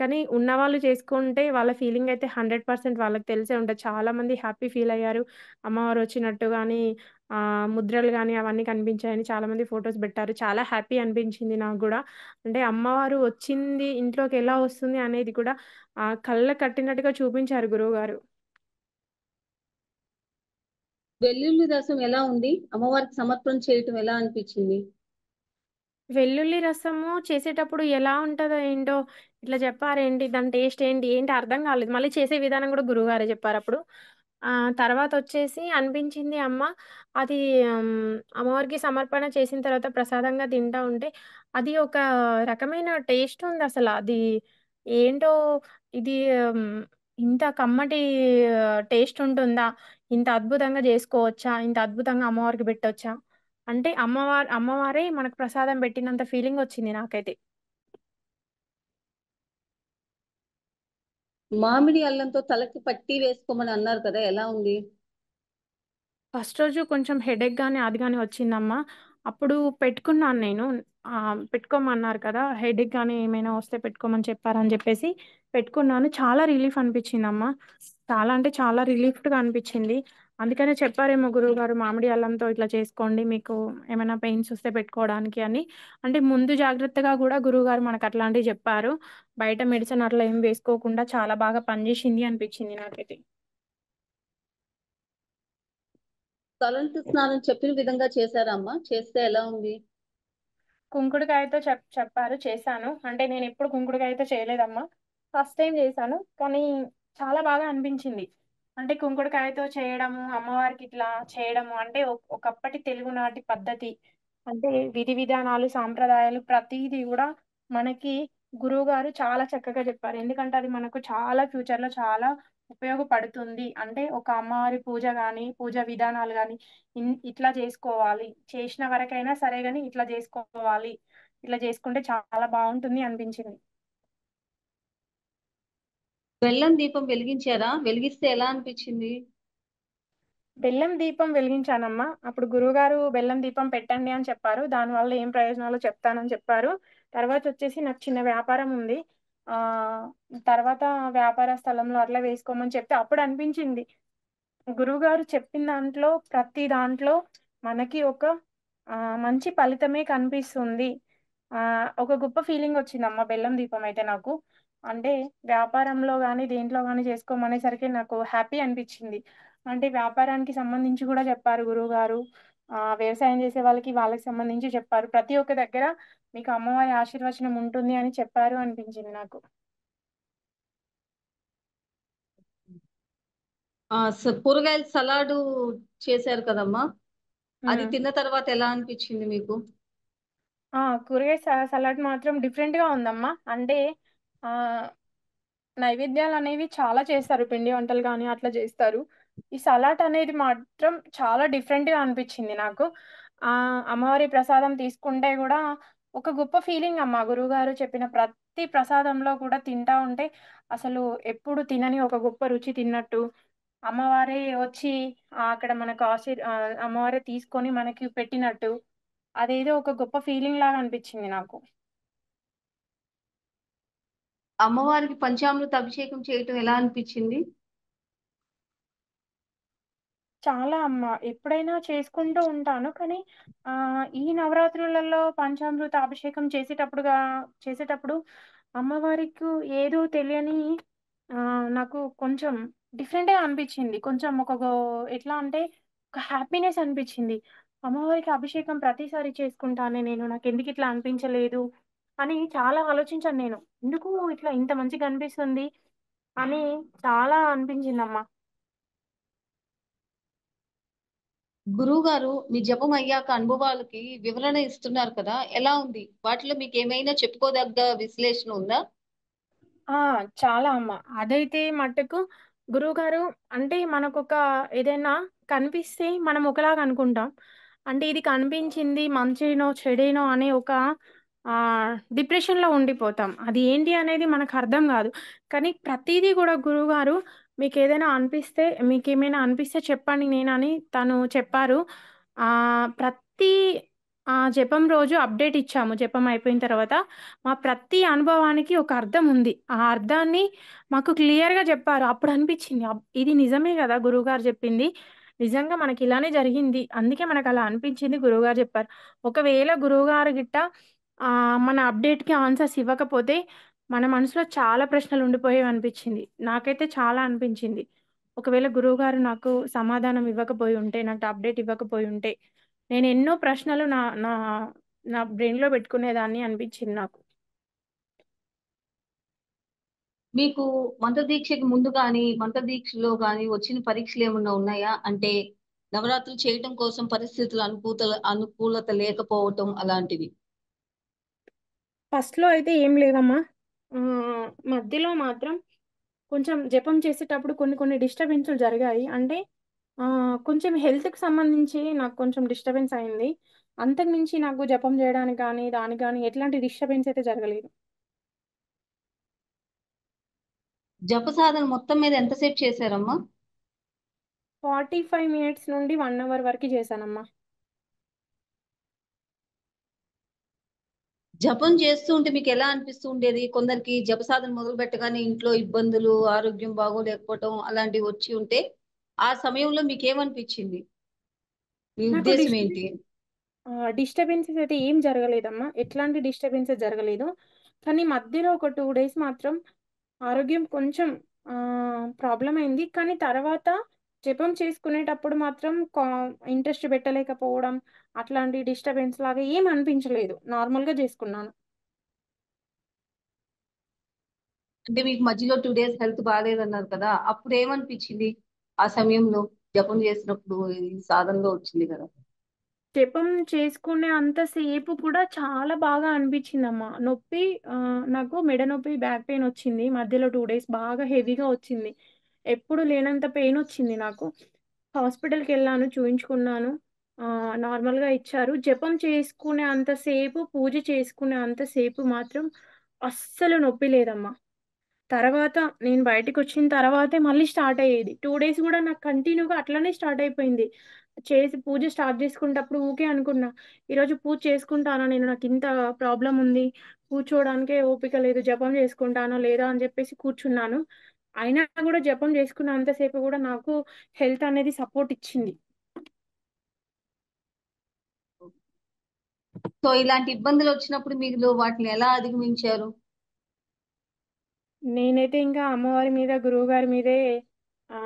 కానీ ఉన్నవాళ్ళు చేసుకుంటే వాళ్ళ ఫీలింగయితే 100% వాళ్ళకి తెలిసే ఉంటది. చాలామంది హ్యాపీ ఫీలయ్యారు. అమ్మవారొచ్చినట్టు గానీ, ముద్రలు గానీ అవన్నీ కనిపించాయని చాలామంది ఫోటోస్ బెట్టారు. చాలా హ్యాపీ అనిపించింది నాకు గూడా. అంటే అమ్మవారు వచ్చింది ఇంట్లోకి ఎలా వస్తుంది అనేది కూడా కళ్ళకు కట్టినట్టుగా చూపించారు గురువుగారు. వెల్లుల్లి రసం ఎలా ఉంది? అమ్మవారికి సమర్పణ చేయటం ఎలా అనిపించింది? వెల్లుల్లి రసము చేసేటప్పుడు ఎలా ఉంటదో ఏంటో ఇట్లా చెప్పారేంటి? దాని టేస్ట్ ఏంటి? ఏంటి అర్థం కాలేదు. మళ్ళీ చేసే విధానం గూడా గురువుగారే చెప్పారప్పుడు. తర్వాతొచ్చేసి అనిపించింది అది అమ్మవారికి సమర్పణ చేసిన తర్వాత ప్రసాదంగా తింటా ఉంటే అది ఒక రకమైన టేస్ట్ ఉందసల. అది ఏంటో ఇది హ్మ్, ఇంత కమ్మటి టేస్ట్ ఉంటుందా? ఇంత అద్భుతంగా జేసుకోవచ్చా? ఇంత అద్భుతంగా అమ్మవారికి పెట్టొచ్చా? అంటే అమ్మవారే మనకు ప్రసాదం పెట్టినంత ఫీలింగొచ్చింది నాకైతే. మామిడి అల్లంతో తలకి పట్టీ వేసుకోమని అన్నారు కదా! ఎలా ఉంది? ఫస్ట్ రోజు కొంచెం హెడేక్ గాని, అది గాని వచ్చిందమ్మా. అప్పుడు పెట్టుకున్నాను నేను. పెట్టుకోమన్నారు కదా! హెడేక్ గాని ఏమైనా వస్తే పెట్టుకోమని చెప్పారని జెప్పేసి పెట్టుకున్నాను. చాలా రిలీఫ్ అనిపిచ్చిందమ్మా. చాలా అంటే చాలా రిలీఫ్డ్‌గా అనిపిచ్చింది. అందుకనే చెప్పారేమో గురువుగారు మామిడి అల్లంతో ఇట్లా చేసుకోండి. మీకు ఏమైనా పెయిన్స్ వస్తే పెట్టుకోవడానికి అని. అంటే ముందు జాగ్రత్తగా గూడా గురువుగారు మనకట్లాంటివి జెప్పారు. బయట మెడిసిన్ అట్లా ఏం వేసుకోకుండా చాలా బాగా పనిజేసింది అనిపిచ్చింది నాకైతే. తలంటు స్నానం చెప్పిన విధంగా చేశారా అమ్మ? చేస్తే ఎలా ఉంది? కుంకుడుకాయతో చెప్పారు చేశాను. అంటే నేనెప్పుడు కుంకుడుకాయతో చేయలేదమ్మా. ఫస్ట్ టైమ్ చేశాను. కానీ చాలా బాగా అనిపించింది. అంటే కుంకుడుకాయతో చేయడము, అమ్మవారికిట్లా చేయడము అంటే ఒకప్పటి తెలుగునాటి పద్ధతి. అంటే విధి విధానాలు, సాంప్రదాయాలు ప్రతీది గూడా మనకి గురువుగారు చాలా చక్కగా చెప్పారు. ఎందుకంటే అది మనకు చాలా ఫ్యూచర్‌లో చాలా ఉపయోగపడుతుంది. అంటే ఒక అమ్మవారి పూజ గాని, పూజ విధానాలు గాని ఇట్లా జేసుకోవాలి. చేసిన వరకైనా సరే గాని ఇట్లా జేసుకోవాలి. ఇట్లా జేసుకుంటే చాలా బావుంటుంది అనిపించింది. బెల్లం దీపం వెలిగించారా? వెలిగిస్తే ఎలా అనిపించింది? బెల్లం దీపం వెలిగించానమ్మా. అప్పుడు గురువుగారు బెల్లం దీపం పెట్టండి అని చెప్పారు. దానివల్ల ఏం ప్రయోజనాలో చెప్తానని చెప్పారు. తర్వాతొచ్చేసి నాకు చిన్న వ్యాపారం ఉంది. ఆహ్, తర్వాత వ్యాపార స్థలంలో అట్లా వేసుకోమని చెప్తే అప్పుడనిపించింది. గురువుగారు చెప్పిన దాంట్లో ప్రతి దాంట్లో మనకి ఒక మంచి ఫలితమే కనిపిస్తుంది. ఒక గొప్ప ఫీలింగ్ వచ్చిందమ్మ బెల్లం దీపం అయితే నాకు. అంటే వ్యాపారంలో గానీ, దేంట్లో గానీ చేసుకోమనేసరికి నాకు హ్యాపీ అనిపిచ్చింది. అంటే వ్యాపారానికి సంబంధించి గూడా చెప్పారు గురువుగారు. వ్యవసాయం చేసే వాళ్ళకి సంబంధించి చెప్పారు. ప్రతి ఒక్క దగ్గర మీకు అమ్మవారి ఆశీర్వచనం ఉంటుంది అని చెప్పారు అనిపించింది నాకు. కూరగాయల సలాడు చేశారు కదమ్మా, అది హ్మ్. తిన్న తర్వాత ఎలా అనిపించింది మీకు? ఆ! కూరగాయ సలాడ్ మాత్రం డిఫరెంట్‌గా ఉందమ్మా. అంటే ఆహ్, నైవేద్యాలనేవి చాలా చేస్తారు. పిండి వంటలు గానీ అట్లా జేస్తారు. ఈ సలాడ్ అనేది మాత్రం చాలా డిఫరెంట్‌గా అనిపిచ్చింది నాకు. అమ్మవారి ప్రసాదం తీసుకుంటే గూడా ఒక గొప్ప ఫీలింగ్ అమ్మా. గురువుగారు చెప్పిన ప్రతి ప్రసాదంలో కూడా తింటా ఉంటే అసలు ఎప్పుడు తినని ఒక గొప్ప రుచి తిన్నట్టు, అమ్మవారే వచ్చి అక్కడ మనకు అమ్మవారే తీసుకొని మనకి పెట్టినట్టు, అదేదో ఒక గొప్ప ఫీలింగ్ లాగా అనిపిచ్చింది నాకు. అమ్మవారికి పంచామృత అభిషేకం చేయటం ఎలా అనిపించింది? చాలా అమ్మ. ఎప్పుడైనా చేసుకుంటూ ఉంటాను. కానీ ఈ నవరాత్రులలో పంచామృత అభిషేకం చేసేటప్పుడు అమ్మవారికి ఏదో తెలియని నాకు కొంచెం డిఫరెంట్‌గా అనిపిచ్చింది. కొంచెం ఎట్లా అంటే ఒక హ్యాపీనెస్ అనిపిచ్చింది. అమ్మవారికి అభిషేకం ప్రతిసారి చేసుకుంటానే నేను. నాకెందుకిట్లా అనిపించలేదు అని చాలా ఆలోచించాను నేను. ఎందుకు ఇట్లా ఇంత మంచిగా అనిపిస్తుంది అని చాలా అనిపించిందమ్మ. గురువు గారు మీ జపం అయ్యాక అనుభవాలకి వివరణ ఇస్తున్నారు కదా, ఎలా ఉంది? వాటిలో మీకు ఏమైనా చెప్పుకోదగ్గ విశ్లేషణ ఉందా? ఆ! చాలా అమ్మ. అదైతే మట్టుకు గురువుగారు అంటే మనకొక ఏదైనా కనిపిస్తే మనం ఒకలాగా అనుకుంటాం. అంటే ఇది కనిపించింది మంచేనో, చెడేనో అనే ఒక డిప్రెషన్‌లో ఉండిపోతాం. అది ఏంటి అనేది మనకు అర్థం గాదు. కానీ ప్రతీదీ గూడా గురువుగారు మీకేమైనా అనిపిస్తే చెప్పండి నేనని తను చెప్పారు. ప్రతి జపం రోజు అప్డేట్ ఇచ్చాము. జపం అయిపోయిన తర్వాత. మా ప్రతి అనుభవానికి ఒక అర్థం ఉంది. ఆ అర్థాన్ని మాకు క్లియర్‌గా జెప్పారు. అప్పుడు అనిపిచ్చింది. ఇది నిజమే గదా! గురువుగారు జెప్పింది. నిజంగా మనకిలానే జరిగింది. అందుకే మనకలా అనిపించింది గురువుగారు జెప్పారు. ఒకవేళ గురువుగారు గిట్ట మన అప్డేట్‌కి ఆన్సర్స్ ఇవ్వకపోతే మన మనసులో చాలా ప్రశ్నలు ఉండిపోయేవనిపిచ్చింది. నాకైతే చాలా అనిపించింది. ఒకవేళ గురువుగారు నాకు సమాధానం ఇవ్వకపోయుంటే, నాకు అప్డేట్ ఇవ్వకపోయుంటే, నేనెన్నో ప్రశ్నలు నా నా నా బ్రెయిన్‌లో పెట్టుకునేదాన్ని అనిపించింది నాకు. మీకు మంత్రదీక్షకి ముందు కానీ, మంత్రదీక్షలో కానీ వచ్చిన పరీక్షలు ఏమన్నా ఉన్నాయా? అంటే నవరాత్రులు చేయటం కోసం పరిస్థితులు అనుకూలత లేకపోవటం అలాంటివి. ఫస్ట్‌లో అయితే ఏం లేవమ్మా. మధ్యలో మాత్రం కొంచెం జపం చేసేటప్పుడు కొన్ని కొన్ని డిస్టర్బెన్స్‌లు జరిగాయి. అంటే కొంచెం హెల్త్‌కి సంబంధించి నాకు కొంచెం డిస్టర్బెన్స్ అయింది. అంతకు మించి నాకు జపం జేయడానికి గానీ, దానికి గానీ ఎట్లాంటి డిస్టర్బెన్స్ అయితే జరగలేదు. జప సాధన మొత్తం మీద ఎంతసేపు చేశారమ్మా? 45 మినిట్స్ నుండి 1 అవర్ వరకి చేశానమ్మా. జపం చేస్తూ ఉంటే మీకు ఎలా అనిపిస్తూ ఉండేది? కొందరికి జప సాధన మొదలు పెట్టగానే ఇంట్లో ఇబ్బందులు, ఆరోగ్యం బాగోలేకపోవటం అలాంటివి వచ్చి ఉంటే, ఆ సమయంలో మీకేమనిపించింది? మీ నాకు ఉద్దేశం ఏంటి? డిస్టర్బెన్సెస్ అయితే ఏం జరగలేదమ్మా. ఎట్లాంటి డిస్టర్బెన్సెస్ జరగలేదు. కానీ మధ్యలో ఒక 2 డేస్ మాత్రం ఆరోగ్యం కొంచెం ప్రాబ్లమ్ అయింది. కానీ తర్వాత జపం చేసుకునేటప్పుడు మాత్రం ఇంట్రెస్ట్ పెట్టలేకపోవడం, అట్లాంటి డిస్టర్బెన్స్ లాగా ఏం అనిపించలేదు. నార్మల్‌గా చేసుకున్నాను. అంటే మీకు మధ్యలో 2 డేస్ హెల్త్ బాగాలేదన్నారు కదా, అప్పుడు ఏమనిపించింది? ఆ సమయంలో జపం చేసినప్పుడు ఈ సాధనలో వచ్చింది కదా. జపం చేసుకునే అంత సేపు కూడా చాలా బాగా అనిపించిందమ్మా. నాకు మెడ నొప్పి, బ్యాక్ పెయిన్ వచ్చింది. మధ్యలో 2 డేస్ బాగా హెవీగా వచ్చింది. ఎప్పుడు లేనంత పెయిన్ వచ్చింది నాకు. హాస్పిటల్‌కెళ్ళాను, చూయించుకున్నాను. నార్మల్‌గా ఇచ్చారు. జపం చేసుకునే అంత సేపు, పూజ చేసుకునే అంత సేపు మాత్రం అస్సలు నొప్పి లేదమ్మా. తర్వాత నేను బయటికొచ్చిన తర్వాతే మళ్ళీ స్టార్ట్ అయ్యేది. 2 డేస్ గూడా నాకు కంటిన్యూగా అట్లనే స్టార్ట్ అయిపోయింది. పూజ స్టార్ట్ చేసుకునేటప్పుడు ఊకే అనుకున్నా, ఈరోజు పూజ చేసుకుంటానా నేను, నాకింత ప్రాబ్లమ్ ఉంది. కూర్చోవడానికే ఓపిక లేదు. జపం చేసుకుంటానో లేదా అని జెప్పేసి కూర్చున్నాను. అయినా గూడా జపం చేసుకున్నంత సేపు గూడా నాకు హెల్త్ అనేది సపోర్ట్ ఇచ్చింది. సో ఇలాంటి ఇబ్బందులు వచ్చినప్పుడు మీరు వాటిని ఎలా అధిగమించారు? నేనైతే ఇంకా అమ్మవారి మీద గురువు గారి మీదే ఆ,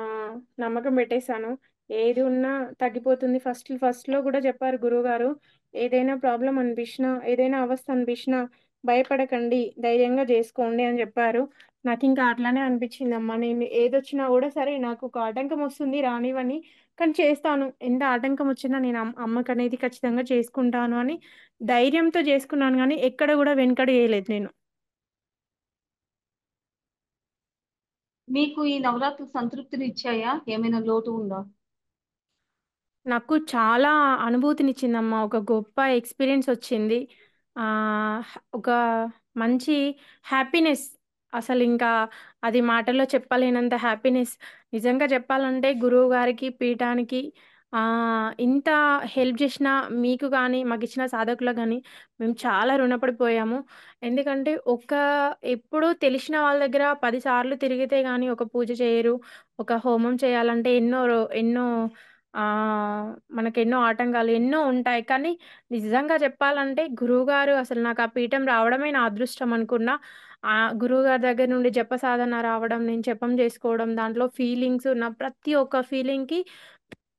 నమ్మకం పెట్టేశాను. ఏది ఉన్నా తగ్గిపోతుంది. ఫస్ట్లో కూడా చెప్పారు గురువు గారు, ఏదైనా ప్రాబ్లం అనిపించినా, ఏదైనా అవస్థ అనిపించినా భయపడకండి, ధైర్యంగా చేసుకోండి అని చెప్పారు. నాకు ఇంకా అట్లానే అనిపించింది అమ్మా. నేను ఏదొచ్చినా కూడా సరే, నాకు ఒక ఆటంకం వస్తుంది రానివ్వని, కానీ చేస్తాను. ఎంత ఆటంకం వచ్చినా నేను అమ్మకి అనేది ఖచ్చితంగా చేసుకుంటాను అని ధైర్యంతో చేసుకున్నాను, కానీ ఎక్కడ కూడా వెనకడు వేయలేదు నేను. మీకు ఈ నవరాత్రులు సంతృప్తిని ఇచ్చాయా? ఏమైనా లోటు ఉందా? నాకు చాలా అనుభూతినిచ్చిందమ్మా. ఒక గొప్ప ఎక్స్పీరియన్స్ వచ్చింది. ఆ, ఒక మంచి హ్యాపీనెస్. అసలు ఇంకా అది మాటల్లో చెప్పలేనంత హ్యాపీనెస్. నిజంగా చెప్పాలంటే గురువు గారికి, పీఠానికి ఆ, ఇంత హెల్ప్ చేసిన మీకు కానీ, మాకు ఇచ్చిన సాధకులకు కానీ మేము చాలా రుణపడిపోయాము. ఎందుకంటే ఎప్పుడూ తెలిసిన వాళ్ళ దగ్గర 10 సార్లు తిరిగితే కానీ ఒక పూజ చేయరు. ఒక హోమం చేయాలంటే ఎన్నో ఆ మనకెన్నో ఆటంకాలు ఎన్నో ఉంటాయి. కానీ నిజంగా చెప్పాలంటే గురువుగారు, అసలు నాకు ఆ పీఠం రావడమే నా అదృష్టం అనుకున్నా. ఆ గురువుగారి దగ్గర నుండి జప సాధన రావడం, నేను జపం చేసుకోవడం, దాంట్లో ఫీలింగ్స్, నా ప్రతి ఒక్క ఫీలింగ్‌కి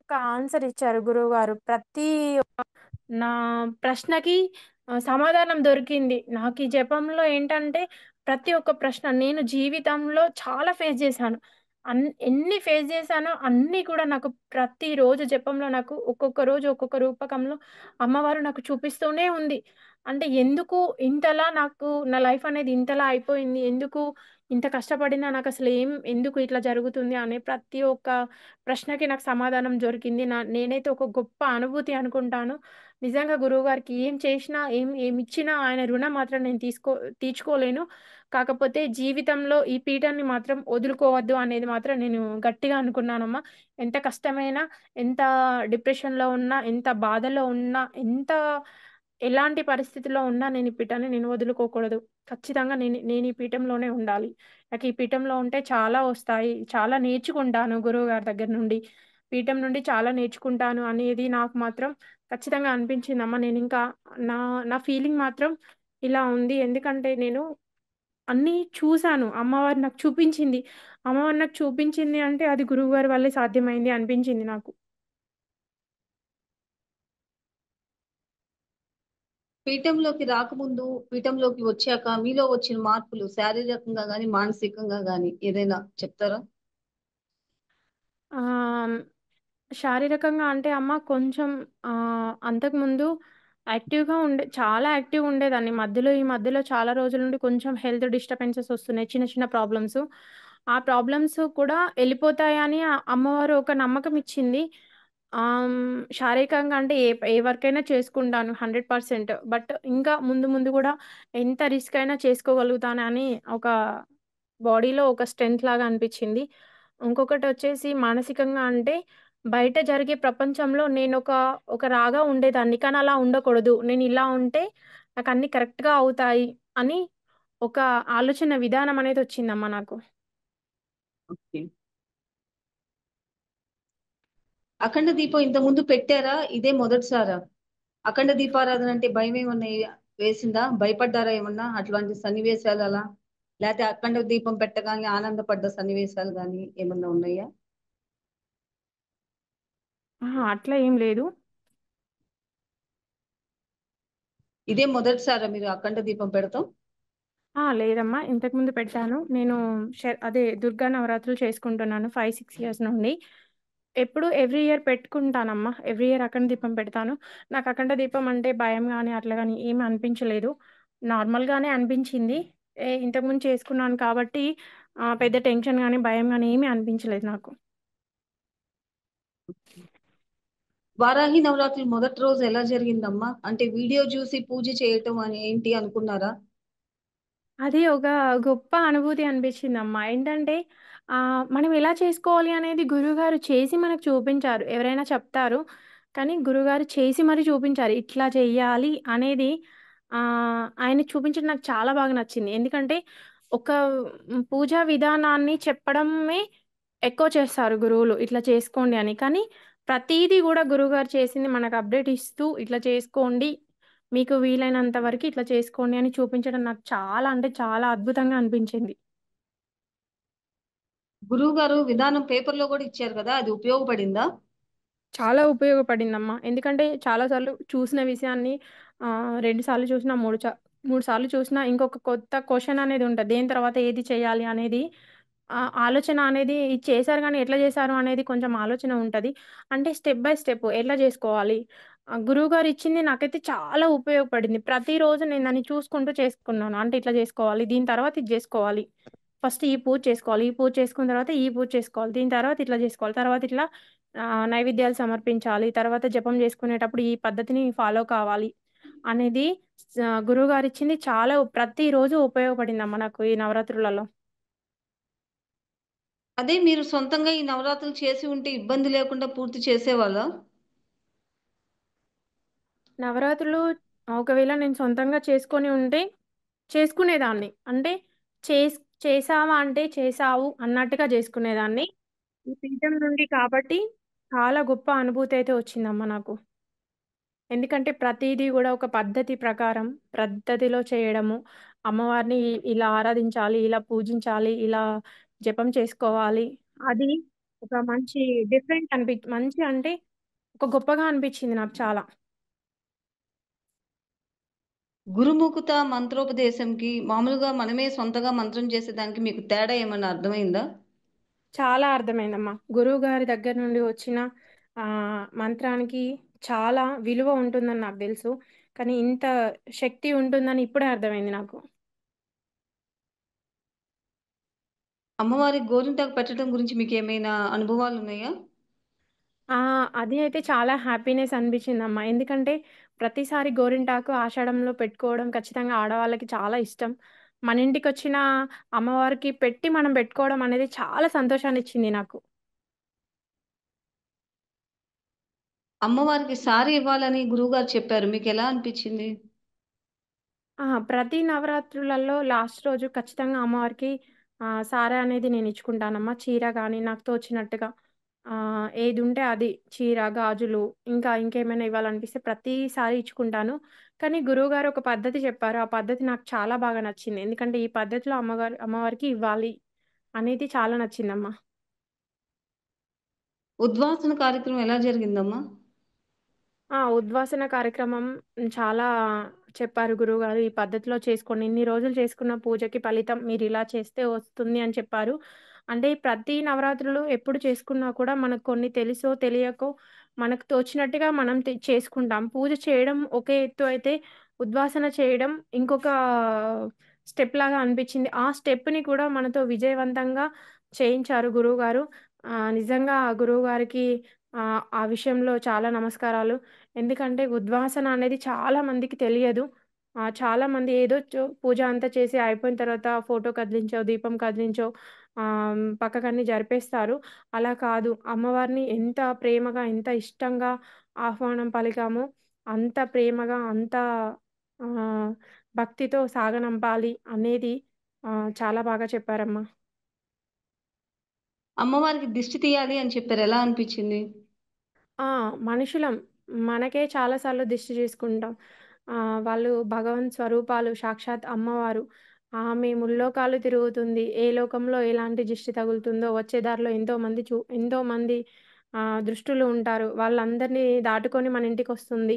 ఒక ఆన్సర్ ఇచ్చారు గురువుగారు. నా ప్రశ్నకి సమాధానం దొరికింది. నాకు ఈ జపంలో ఏంటంటే, ప్రతి ఒక్క ప్రశ్న నేను జీవితంలో చాలా ఫేస్ చేశాను. ఎన్ని ఫేస్ చేశానో అన్నీ కూడా నాకు ప్రతిరోజు జపంలో నాకు ఒక్కొక్క రోజు ఒక్కొక్క రూపకంలో అమ్మవారు నాకు చూపిస్తూనే ఉంది. అంటే ఎందుకు ఇంతలా నాకు నా లైఫ్ అనేది ఇంతలా అయిపోయింది? ఎందుకు ఇంత కష్టపడినా నాకసలు ఎందుకు ఇట్లా జరుగుతుంది అనే ప్రతి ఒక్క ప్రశ్నకి నాకు సమాధానం దొరికింది. నేనైతే ఒక గొప్ప అనుభూతి అనుకుంటాను. నిజంగా గురువుగారికి ఏం చేసినా, ఏమిచ్చినా ఆయన రుణం మాత్రం నేను తీర్చుకోలేను. కాకపోతే జీవితంలో ఈ పీఠాన్ని మాత్రం వదులుకోవద్దు అనేది మాత్రం నేను గట్టిగా అనుకున్నానమ్మా. ఎంత కష్టమైనా, ఎంత డిప్రెషన్‌లో ఉన్నా, ఎంత బాధలో ఉన్నా, ఎలాంటి పరిస్థితిలో ఉన్నా నేను ఈ పీఠాన్ని నేను వదులుకోకూడదు. ఖచ్చితంగా నేను ఈ పీఠంలోనే ఉండాలి. నాకు ఈ పీఠంలో ఉంటే చాలా వస్తాయి. చాలా నేర్చుకుంటాను గురువుగారి దగ్గర నుండి. పీఠం నుండి చాలా నేర్చుకుంటాను అనేది నాకు మాత్రం ఖచ్చితంగా అనిపించిందమ్మా. నేనింకా నా నా ఫీలింగ్ మాత్రం ఇలా ఉంది. ఎందుకంటే నేను అన్నీ చూసాను. అమ్మవారు నాకు చూపించింది. అమ్మవారు నాకు చూపించింది అంటే అది గురువుగారి వల్లే సాధ్యమైంది అనిపించింది నాకు. పీఠంలోకి రాకముందు, పీఠంలోకి వచ్చాక మీలో వచ్చిన మార్పులు శారీరకంగా గాని, మానసికంగా గాని ఏదైనా చెప్తారా? ఆహ్, శారీరకంగా అంటే అమ్మ కొంచెం అంతకుముందు చాలా యాక్టివ్‌గా ఉండేదాన్ని. ఈ మధ్యలో చాలా రోజుల నుండి కొంచెం హెల్త్ డిస్టర్బెన్సెస్ వస్తున్నాయి. చిన్న చిన్న ప్రాబ్లమ్స్. ఆ ప్రాబ్లమ్స్ కూడా ఎళ్ళిపోతాయని అమ్మవారు ఒక నమ్మకం ఇచ్చింది. శారీరకంగా అంటే ఏ వర్క్ అయినా చేసుకుంటాను 100%. బట్ ఇంకా ముందు ముందు గూడా ఎంత రిస్క్ అయినా చేసుకోగలుగుతానని ఒక బాడీలో ఒక స్ట్రెంత్ లాగా అనిపిచ్చింది. ఇంకొకటొచ్చేసి మానసికంగా అంటే, బయట జరిగే ప్రపంచంలో ఒక రాగా ఉండేదాన్ని. కానీ అలా ఉండకూడదు. నేనిలా ఉంటే నాకన్నీ కరెక్ట్‌గా అవుతాయి అని ఒక ఆలోచన విధానం అనేదొచ్చిందమ్మా నాకు. ఓకే. అఖండ దీపం ఇంత ముందు పెట్టారా? ఇదే మొదటిసారా? అఖండ దీపారాధన అంటే భయం ఏమన్నా వేసిందా? భయపడ్డారా ఏమన్నా? అట్లాంటి సన్నివేశాలు అలా? లేతే అఖండ దీపం పెట్టగానే ఆనందపడ్డ సన్నివేశాలు గాని ఏమన్నా ఉన్నాయా? అహా! అట్లా ఏం లేదు. ఇదే మొదటిసారా మీరు అఖండ దీపం పెడతాం? లేదమ్మా. ఇంతకుముందు పెట్టాను. నేను అదే దుర్గా నవరాత్రులు చేసుకుంటున్నాను 5, 6 ఇయర్స్ నుండి. ఎవ్రీ ఇయర్ పెట్టుకుంటానమ్మా. ఎవ్రీ ఇయర్ అఖండ దీపం పెడతాను. నాకు అఖండ దీపం అంటే భయం గాని, అట్లా గాని ఏమి అనిపించలేదు. నార్మల్‌గానే అనిపించింది. ఇంతకుముందు చేసుకున్నాను కాబట్టి పెద్ద టెన్షన్ గాని, భయం గాని ఏమీ అనిపించలేదు నాకు. వారాహి నవరాత్రి మొదటి రోజు ఎలా జరిగిందమ్మా? అంటే వీడియో చూసి పూజ చేయటం అని ఏంటి అనుకున్నారా? అది ఒక గొప్ప అనుభూతి అనిపించిందమ్మా. ఏంటంటే మనం ఎలా చేసుకోవాలి అనేది గురువుగారు చేసి మనకు చూపించారు. ఎవరైనా చెప్తారు. కానీ గురువుగారు చేసి మరి చూపించారు. ఇట్లా చెయ్యాలి అనేది ఆయన చూపించడం నాకు చాలా బాగా నచ్చింది. ఎందుకంటే ఒక పూజా విధానాన్ని చెప్పడమే ఎక్కువ చేస్తారు గురువులు. ఇట్లా చేసుకోండి అని. కానీ ప్రతీది గూడా గురువుగారు చేసింది మనకు అప్డేట్ ఇస్తూ ఇట్లా చేసుకోండి. మీకు వీలైనంత వరకు ఇట్లా చేసుకోండి అని చూపించడం నాకు చాలా అంటే చాలా అద్భుతంగా అనిపించింది. గురువుగారు విధానం పేపర్‌లో గూడా ఇచ్చారు గదా! అది ఉపయోగపడిందా? చాలా ఉపయోగపడిందమ్మా. ఎందుకంటే చాలా సార్లు చూసిన విషయాన్ని 2 సార్లు చూసినా, 3 సార్లు చూసినా ఇంకొక కొత్త క్వెషన్ అనేది ఉంటది. దేని తర్వాత ఏది చేయాలి అనేది ఆలోచన అనేది ఇది చేశారు గానీ ఎట్లా చేశారు అనేది కొంచెం ఆలోచన ఉంటది. అంటే స్టెప్ బై స్టెప్ ఎట్లా జేసుకోవాలి. గురువుగారు ఇచ్చింది నాకైతే చాలా ఉపయోగపడింది. ప్రతిరోజు నేను దాన్ని చూసుకుంటూ చేసుకున్నాను. అంటే ఇట్లా జేసుకోవాలి. దీని తర్వాత ఇది జేసుకోవాలి. ఫస్ట్ ఈ పూజ చేసుకోవాలి. ఈ పూజ చేసుకున్న తర్వాత ఈ పూజ చేసుకోవాలి. దీని తర్వాత ఇట్లా జేసుకోవాలి. తర్వాత ఇట్లా నైవేద్యాలు సమర్పించాలి. తర్వాత జపం చేసుకునేటప్పుడు ఈ పద్ధతిని ఫాలో కావాలి అనేది గురువుగారిచ్చింది చాలా ప్రతిరోజు ఉపయోగపడిందమ్మ నాకు ఈ నవరాత్రులలో. అదే మీరు సొంతంగా ఈ నవరాత్రులు చేసి ఉంటే ఇబ్బంది లేకుండా పూర్తి చేసేవాళ్ళా? నవరాత్రులు ఒకవేళ నేను సొంతంగా చేసుకొని ఉంటే చేసుకునేదాన్ని. అంటే చేస్ చేశావా అంటే చేశావు అన్నట్టుగా జేసుకునేదాన్ని. ఈ పీఠం నుండి కాబట్టి చాలా గొప్ప అనుభూతయితే వచ్చిందమ్మ నాకు. ఎందుకంటే ప్రతీదీ గూడా ఒక పద్ధతి ప్రకారం, పద్ధతిలో చేయడము, అమ్మవారిని ఇలా ఆరాధించాలి, ఇలా పూజించాలి, ఇలా జపం చేసుకోవాలి. అది ఒక మంచి డిఫరెంట్ మంచి అంటే ఒక గొప్పగా అనిపిచ్చింది నాకు చాలా. గురుముఖత మంత్రోపదేశంకి మామూలుగా మనమే సొంతగా మంత్రం చేసేదానికి మీకు తేడా ఏమన్నా అర్థమైందా? చాలా అర్థమైందమ్మా. గురువుగారి దగ్గర నుండి వచ్చిన మంత్రానికి చాలా విలువ ఉంటుందని నాకు దెలుసు. కానీ ఇంత శక్తి ఉంటుందని ఇప్పుడే అర్థమైంది నాకు. అమ్మవారికి గోరింటాకు పెట్టడం గురించి మీకేమైనా అనుభవాలున్నాయా? ఆ! అది అయితే చాలా హ్యాపీనెస్ అనిపించిందమ్మా. ఎందుకంటే ప్రతిసారి గోరింటాకు ఆషాఢంలో పెట్టుకోవడం ఖచ్చితంగా ఆడవాళ్ళకి చాలా ఇష్టం. మన ఇంటికొచ్చిన అమ్మవారికి పెట్టి మనం పెట్టుకోవడం అనేది చాలా సంతోషాన్నిచ్చింది నాకు. అమ్మవారికి సారీ ఇవ్వాలని గురువుగారు చెప్పారు. మీకెలా అనిపిచ్చింది? ప్రతి నవరాత్రులలో లాస్ట్ రోజు ఖచ్చితంగా అమ్మవారికి సారె అనేది నేనిచ్చుకుంటానమ్మా. చీర గానీ నాకు తోచినట్టుగా ఏదుంటే అది చీర, గాజులు ఇంకా ఇంకేమైనా ఇవ్వాలనిపిస్తే ప్రతిసారి ఇచ్చుకుంటాను. కానీ గురువుగారు ఒక పద్ధతి చెప్పారు. ఆ పద్ధతి నాకు చాలా బాగా నచ్చింది. ఎందుకంటే ఈ పద్ధతిలో అమ్మవారికి ఇవ్వాలి అనేది చాలా నచ్చిందమ్మా. ఉద్వాసన కార్యక్రమం ఎలా జరిగిందమ్మా? ఉద్వాసన కార్యక్రమం చాలా చెప్పారు గురువుగారు. ఈ పద్ధతిలో చేసుకోండి. ఇన్ని రోజులు చేసుకున్న పూజకి ఫలితం మీరిలా చేస్తే వస్తుంది అని చెప్పారు. అంటే ప్రతి నవరాత్రులు ఎప్పుడు చేసుకున్నా కూడా మనకు కొన్ని తెలుసో, తెలియకో మనకు తోచినట్టుగా మనం చేసుకుంటాం. పూజ చేయడం ఒక ఎత్తు అయితే, ఉద్వాసన చేయడం ఇంకొక స్టెప్‌లాగా అనిపించింది. ఆ స్టెప్‌ని కూడా మనతో విజయవంతంగా చేయించారు గురువుగారు. నిజంగా ఆ గురువుగారికి ఆ విషయంలో చాలా నమస్కారాలు. ఎందుకంటే ఉద్వాసన అనేది చాలా మందికి తెలియదు. చాలామంది ఏదో పూజ అంతా చేసి అయిపోయిన తర్వాత ఫోటో కదిలించో, దీపం కదిలించో పక్కకన్నీ జరిపేస్తారు. అలా కాదు. అమ్మవారిని ఎంత ప్రేమగా, ఎంత ఇష్టంగా ఆహ్వానం పలికామో, అంత ప్రేమగా, అంత ఆహ్, భక్తితో సాగనంపాలి అనేది చాలా బాగా చెప్పారమ్మా. అమ్మవారికి దిష్టి తీయాలి అని చెప్పారు. ఎలా అనిపిచ్చింది? ఆ! మనుషులం. మనకే చాలా సార్లు దిష్టి చేసుకుంటాం. వాళ్ళు భగవంత్ స్వరూపాలు, సాక్షాత్ అమ్మవారు. ఆమె ముల్లోకాలు తిరుగుతుంది. ఏ లోకంలో ఎలాంటి దిష్టి తగులుతుందో వచ్చే దారిలో ఎంతోమంది దృష్టులు ఉంటారు. వాళ్ళందరిని దాటుకొని మన ఇంటికొస్తుంది.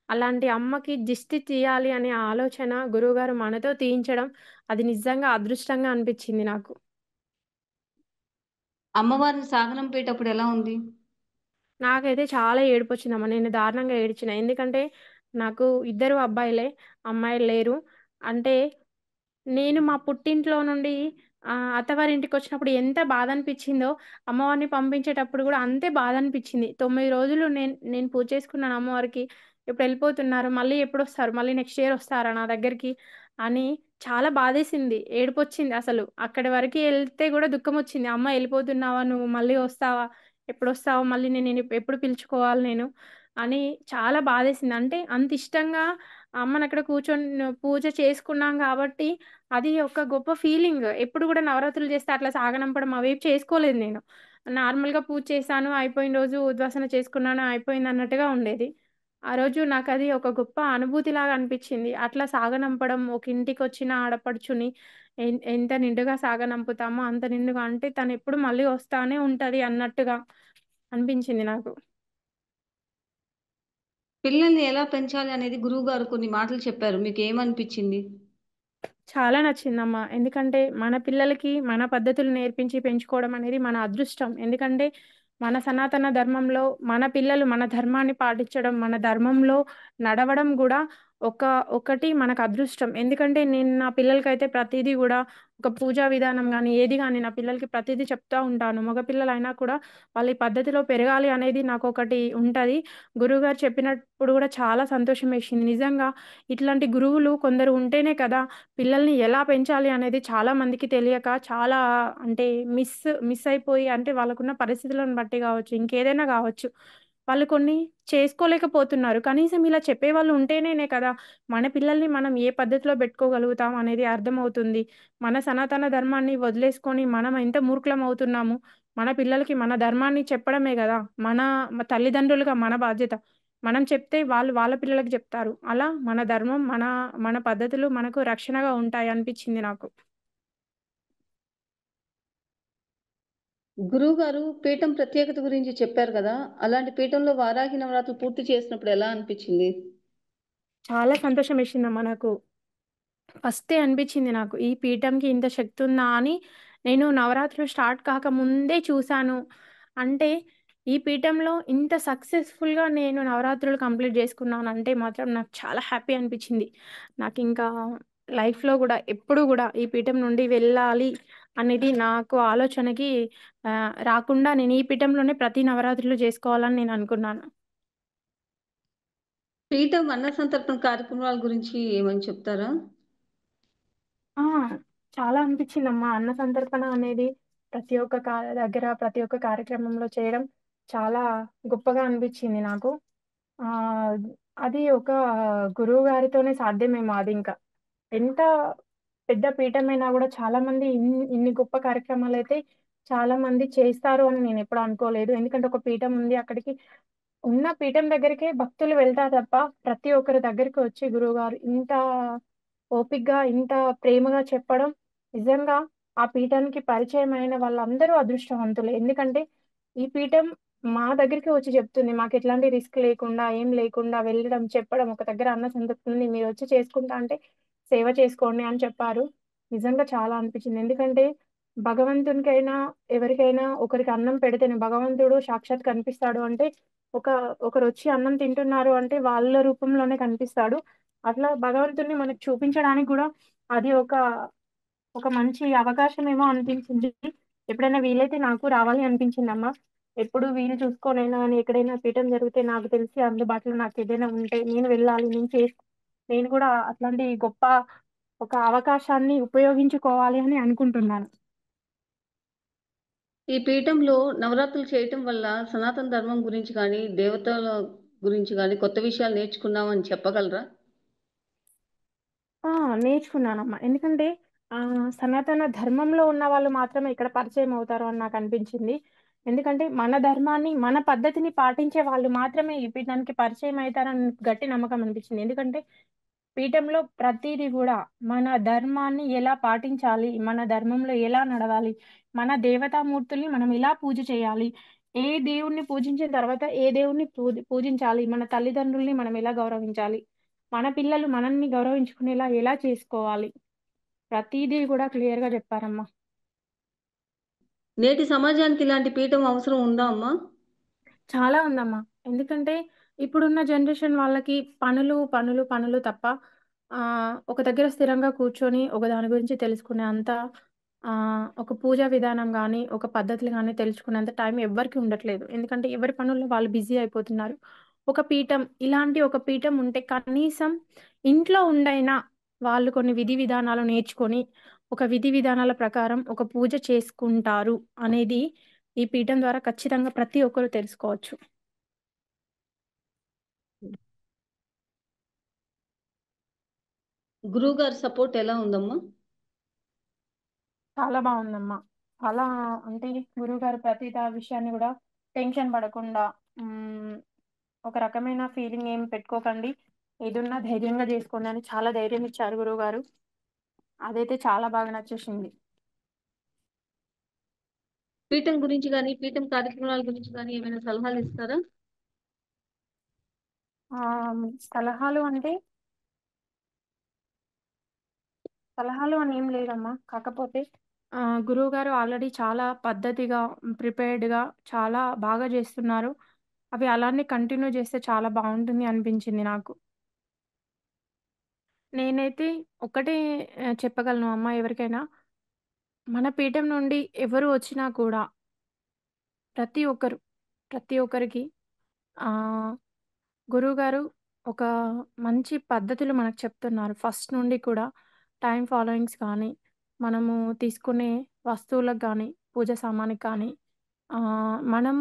అలాంటి అమ్మకి దిష్టి తీయాలి అనే ఆలోచన గురువుగారు మనతో తీయించడం అది నిజంగా అదృష్టంగా అనిపిచ్చింది నాకు. అమ్మవారిని సాగనంపేటప్పుడు ఎలా ఉంది? నాకైతే చాలా ఏడుపొచ్చిందమ్మ. నేను దారుణంగా ఏడ్చిన. ఎందుకంటే, నాకు ఇద్దరు అబ్బాయిలే. అమ్మాయిలు లేరు. అంటే, నేను మా పుట్టింట్లో నుండి అత్తవారింటికొచ్చినప్పుడు ఎంత బాధనిపిచ్చిందో, అమ్మవారిని పంపించేటప్పుడు గూడా అంతే బాధనిపిచ్చింది. 9 రోజులు నేను నేను పూజ చేసుకున్నాను అమ్మవారికి. ఇప్పుడెళ్ళిపోతున్నారు. మళ్ళీ ఎప్పుడొస్తారు? మళ్ళీ నెక్స్ట్ ఇయర్ వస్తారా నా దగ్గరికి? అని చాలా బాధేసింది. ఏడుపొచ్చింది అసలు. అక్కడి వరకి ఎళ్తే గూడా దుఃఖమొచ్చింది. అమ్మ ఎళ్ళిపోతున్నావా నువ్వు? మళ్ళీ వస్తావా? ఎప్పుడొస్తావు? మళ్ళీ నేను ఎప్పుడు పిలుచుకోవాలి నేను? అని చాలా బాధేసింది. అంటే అంత ఇష్టంగా అమ్మనక్కడ కూర్చొని పూజ చేసుకున్నాం గాబట్టి, అది ఒక గొప్ప ఫీలింగ్. ఎప్పుడు గూడా నవరాత్రులు చేస్తే అట్లా సాగనంపడం అవేవి చేసుకోలేదు నేను. నార్మల్‌గా పూజ చేశాను, అయిపోయిన రోజు ఉద్వాసన చేసుకున్నాను, అయిపోయిందన్నట్టుగా ఉండేది. ఆ రోజు నాకది ఒక గొప్ప అనుభూతిలాగా అనిపిచ్చింది. అట్లా సాగనంపడం, ఒక ఇంటికొచ్చిన ఆడపడుచుని ఎంత నిండుగా సాగనంపుతామో అంత నిండుగా అంటే తనెప్పుడు మళ్ళీ వస్తానే ఉంటది అన్నట్టుగా అనిపించింది నాకు. పిల్లల్ని ఎలా పెంచాలి అనేది గురువుగారు కొన్ని మాటలు చెప్పారు. మీకేమనిపిచ్చింది? చాలా నచ్చిందమ్మా. ఎందుకంటే, మన పిల్లలకి మన పద్ధతులు నేర్పించి పెంచుకోవడం అనేది మన అదృష్టం. ఎందుకంటే, మన సనాతన ధర్మంలో మన పిల్లలు మన ధర్మాన్ని పాటించడం, మన ధర్మంలో నడవడం గూడా ఒక ఒకటి మనకు అదృష్టం. ఎందుకంటే, నేను నా పిల్లలకైతే ప్రతీదీ గూడా ఒక పూజా విధానం గానీ, ఏది గానీ నా పిల్లలకి ప్రతీదీ చెప్తా ఉంటాను. మగ పిల్లలైనా కూడా వాళ్ళు ఈ పద్ధతిలో పెరగాలి అనేది నాకొకటి ఉంటది. గురువుగారు చెప్పినప్పుడు గూడా చాలా సంతోషమేసింది. నిజంగా ఇట్లాంటి గురువులు కొందరు ఉంటేనే కదా పిల్లల్ని ఎలా పెంచాలి అనేది చాలా మందికి తెలియక చాలా అంటే మిస్ మిస్ అయిపోయి అంటే వాళ్ళకున్న పరిస్థితులను బట్టి గావచ్చు, ఇంకేదైనా గావచ్చు. వాళ్ళు కొన్ని చేసుకోలేకపోతున్నారు. కనీసం ఇలా చెప్పేవాళ్ళు ఉంటేనేనే కదా మన పిల్లల్ని మనం ఏ పద్ధతిలో బెట్టుకోగలుగుతాం అనేది అర్థమవుతుంది. మన సనాతన ధర్మాన్ని వదిలేసుకొని మనం ఎంత మూర్ఖులమవుతున్నాము. మన పిల్లలకి మన ధర్మాన్ని చెప్పడమే గదా! తల్లిదండ్రులుగా మన బాధ్యత. మనం చెప్తే వాళ్ళు వాళ్ళ పిల్లలకి జెప్తారు. అలా మన ధర్మం, మన పద్ధతులు మనకు రక్షణగా ఉంటాయనిపిచ్చింది నాకు. గురువుగారు పీఠం ప్రత్యేకత గురించి చెప్పారు కదా! అలాంటి పీఠంలో వారాహి నవరాత్రులు పూర్తి చేసినప్పుడు ఎలా అనిపిచ్చింది? చాలా సంతోషమేసిందమ్మా నాకు. ఫస్టే అనిపిచ్చింది నాకు. ఈ పీఠంకి ఇంత శక్తుందా అని నేను నవరాత్రులు స్టార్ట్ కాకముందే చూసాను. అంటే ఈ పీఠంలో ఇంత సక్సెస్‌ఫుల్‌గా నేను నవరాత్రులు కంప్లీట్ జేసుకున్నానంటే మాత్రం నాకు చాలా హ్యాపీ అనిపిచ్చింది. నాకింకా లైఫ్‌లో గూడా ఎప్పుడు గూడా ఈ పీఠం నుండి వెళ్ళాలి అనేది నాకు ఆలోచనకి రాకుండా నేను ఈ పీఠంలోనే ప్రతి నవరాత్రులు జేసుకోవాలని నేను అనుకున్నాను. పీఠం అన్న సంతర్పణ కార్యక్రమాల గురించి ఏమైనా చెప్తారా? ఆ! చాలా అనిపిచ్చిందమ్మా. అన్న సంతర్పణ అనేది ప్రతి ఒక్క దగ్గర ప్రతి ఒక్క కార్యక్రమంలో చేయడం చాలా గొప్పగా అనిపిచ్చింది నాకు. ఆహ్, అది ఒక గురువు గారితోనే సాధ్యమేమో అదింక. ఎంత పెద్ద పీఠమైనా గూడా చాలామంది ఇన్ని గొప్ప కార్యక్రమాలైతే చాలామంది చేస్తారు అని నేనెప్పుడు అనుకోలేదు. ఎందుకంటే ఒక పీఠం ఉంది. అక్కడికి ఉన్న పీఠం దగ్గరికే భక్తులు వెళ్తారు తప్ప, ప్రతి ఒక్కరి దగ్గరికి వచ్చి గురువుగారు ఇంత ఓపికగా, ఇంత ప్రేమగా చెప్పడం నిజంగా ఆ పీఠానికి పరిచయమైన వాళ్ళందరూ అదృష్టవంతులే. ఎందుకంటే, ఈ పీఠం మా దగ్గరికే వచ్చి చెప్తుంది. మాకెట్లాంటి రిస్క్ లేకుండా, ఏం లేకుండా వెళ్ళడం, చెప్పడం ఒక దగ్గర అన్న సంతృప్తి మీరొచ్చి చేసుకుంటా అంటే సేవ చేసుకోండి అని చెప్పారు. నిజంగా చాలా అనిపించింది. ఎందుకంటే, భగవంతునికైనా, ఎవరికైనా ఒకరికి అన్నం పెడితేనే భగవంతుడు సాక్షాత్ కనిపిస్తాడు అంటే ఒక ఒకరొచ్చి అన్నం తింటున్నారు అంటే వాళ్ళ రూపంలోనే కనిపిస్తాడు. అట్లా భగవంతుడిని మనకు చూపించడానికి గూడా అది ఒక మంచి అవకాశమేమో అనిపించింది. ఎప్పుడైనా వీలైతే నాకు రావాలి అనిపించిందమ్మా. ఎప్పుడు వీలు చూసుకోనైనా గాని ఎక్కడైనా పీఠం జరిగితే నాకు తెలిసి అందుబాటులో నాకేదైనా ఉంటే నేను వెళ్ళాలి. నేను కూడా అట్లాంటి గొప్ప ఒక అవకాశాన్ని ఉపయోగించుకోవాలి అని అనుకుంటున్నాను. ఈ పీఠంలో నవరాత్రులు చేయటం వల్ల సనాతన ధర్మం గురించి గానీ, దేవతల గురించి గానీ కొత్త విషయాలు నేర్చుకున్నామని చెప్పగలరా? ఆ! నేర్చుకున్నానమ్మా. ఎందుకంటే సనాతన ధర్మంలో ఉన్నవాళ్ళు మాత్రమే ఇక్కడ పరిచయం అవుతారు అని నాకనిపించింది. ఎందుకంటే మన ధర్మాన్ని, మన పద్ధతిని పాటించే వాళ్ళు మాత్రమే ఈ పీఠానికి పరిచయం అయితారని గట్టి నమ్మకం అనిపించింది. ఎందుకంటే పీఠంలో ప్రతీది గూడా మన ధర్మాన్ని ఎలా పాటించాలి, మన ధర్మంలో ఎలా నడవాలి, మన దేవతామూర్తుల్ని మనం ఎలా పూజ చేయాలి, ఏ దేవుడిని పూజించిన తర్వాత ఏ దేవుడిని పూజించాలి, మన తల్లిదండ్రుల్ని మనం ఎలా గౌరవించాలి, మన పిల్లలు మనల్ని గౌరవించుకునేలా ఎలా చేసుకోవాలి, ప్రతీదీ గూడా క్లియర్‌గా జెప్పారమ్మా. నేటి సమాజానికి ఇలాంటి పీఠం అవసరం ఉందా అమ్మా? చాలా ఉందమ్మా. ఎందుకంటే ఇప్పుడున్న జనరేషన్ వాళ్ళకి పనులు, పనులు, పనులు తప్ప ఒక దగ్గర స్థిరంగా కూర్చొని ఒక దాని గురించి తెలుసుకునే అంత ఒక పూజా విధానం గానీ, ఒక పద్ధతులు గానీ తెలుసుకునేంత టైం ఎవ్వరికీ ఉండట్లేదు. ఎందుకంటే ఎవరి పనుల్లో వాళ్ళు బిజీ అయిపోతున్నారు. ఒక పీఠం ఇలాంటి ఒక పీఠం ఉంటే కనీసం ఇంట్లో ఉండైనా వాళ్ళు కొన్ని విధి విధానాలు నేర్చుకొని, ఒక విధి విధానాల ప్రకారం ఒక పూజ చేసుకుంటారు అనేది ఈ పీఠం ద్వారా ఖచ్చితంగా ప్రతి ఒక్కరు తెలుసుకోవచ్చు. గురువుగారి సపోర్ట్ ఎలా ఉందమ్మా? చాలా బావుందమ్మా. చాలా అంటే గురువుగారు ప్రతి విషయాన్ని గూడా టెన్షన్ పడకుండా హ్మ్. ఒక రకమైన ఫీలింగ్ ఏం పెట్టుకోకండి. ఏదున్నా ధైర్యంగా జేసుకోండి అని చాలా ధైర్యం ఇచ్చారు గురువుగారు. అదైతే చాలా బాగా నచ్చేసింది. పీఠం గురించి గాని, పీఠం కార్యక్రమాల గురించి గాని ఏమైనా సలహాలు ఇస్తారా? సలహాలు అంటే సలహాలు అని ఏం లేదమ్మా. కాకపోతే గురువుగారు ఆల్రెడీ చాలా పద్ధతిగా, ప్రిపేర్డ్‌గా చాలా బాగా జేస్తున్నారు. అవి అలానే కంటిన్యూ జేస్తే చాలా బావుంటుంది అనిపించింది నాకు. నేనైతే ఒక్కటే చెప్పగలను అమ్మా ఎవరికైనా, మన పీఠం నుండి ఎవరు వచ్చినా కూడా ప్రతి ఒక్కరు, ప్రతి ఒక్కరికి ఆహ్, గురువుగారు ఒక మంచి పద్ధతులు మనకు చెప్తున్నారు. ఫస్ట్ నుండి కూడా టైమ్ ఫాలోయింగ్స్ కానీ, మనము తీసుకునే వస్తువులకు గానీ, పూజ సామానుకి కానీ, మనం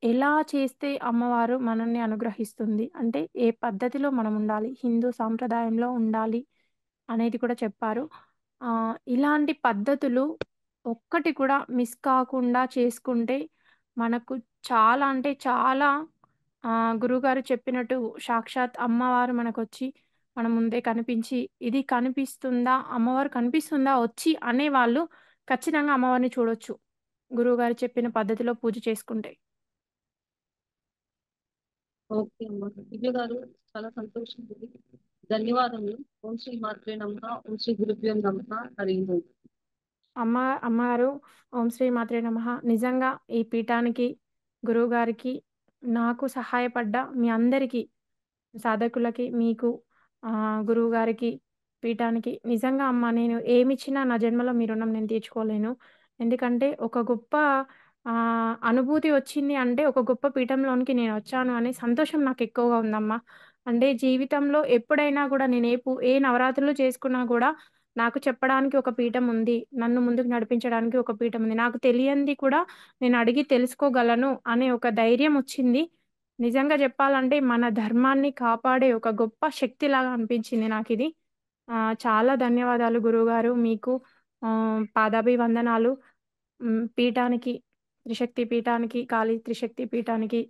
ఎలా చేస్తే అమ్మవారు మనల్ని అనుగ్రహిస్తుంది, అంటే ఏ పద్ధతిలో మనం ఉండాలి, హిందూ సాంప్రదాయంలో ఉండాలి అనేది కూడా చెప్పారు. ఇలాంటి పద్ధతులు ఒక్కటి కూడా మిస్ కాకుండా చేసుకుంటే మనకు చాలా అంటే చాలా గురువుగారు చెప్పినట్టు సాక్షాత్ అమ్మవారు మనకొచ్చి మన ముందే కనిపించి, ఇది కనిపిస్తుందా? అమ్మవారు కనిపిస్తుందా వచ్చి అనేవాళ్ళు ఖచ్చితంగా అమ్మవారిని చూడొచ్చు. గురువుగారు చెప్పిన పద్ధతిలో పూజ చేసుకుంటే. ఓకే అమ్మా. దివ్య గారు, చాలా సంతోషం ఉంది. ధన్యవాదములు. ఓం శ్రీ మాత్రే నమః. ఓం శ్రీ గురుభ్యో నమః. హరి ఓం. అమ్మగారు ఓం శ్రీ మాత్రే నమః. నిజంగా ఈ పీఠానికి, గురువుగారికి, నాకు సహాయపడ్డ మీ అందరికీ, సాధకులకి, మీకు గురువుగారికి, పీఠానికి నిజంగా అమ్మ నేను ఏమిచ్చినా నా జన్మలో మీ రుణం నేను తీర్చుకోలేను. ఎందుకంటే ఒక గొప్ప అనుభూతి వచ్చింది అంటే ఒక గొప్ప పీఠంలోనికి నేనొచ్చాను అనే సంతోషం నాకెక్కువగా ఉందమ్మా. అంటే జీవితంలో ఎప్పుడైనా గూడా నేను ఏ నవరాత్రులు చేసుకున్నా గూడా నాకు చెప్పడానికి ఒక పీఠం ఉంది. నన్ను ముందుకు నడిపించడానికి ఒక పీఠం ఉంది. నాకు తెలియంది కూడా నేను అడిగి తెలుసుకోగలను అనే ఒక ధైర్యం వచ్చింది. నిజంగా జెప్పాలంటే మన ధర్మాన్ని కాపాడే ఒక గొప్ప శక్తిలాగా అనిపించింది నాకిది. చాలా ధన్యవాదాలు గురువుగారు మీకు. పాదాభివందనాలు. పీఠానికి, త్రిశక్తి పీఠానికి, కాళీ త్రిశక్తి పీఠానికి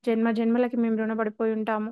జన్మ జన్మలకి మేము రుణపడిపోయి ఉంటాము.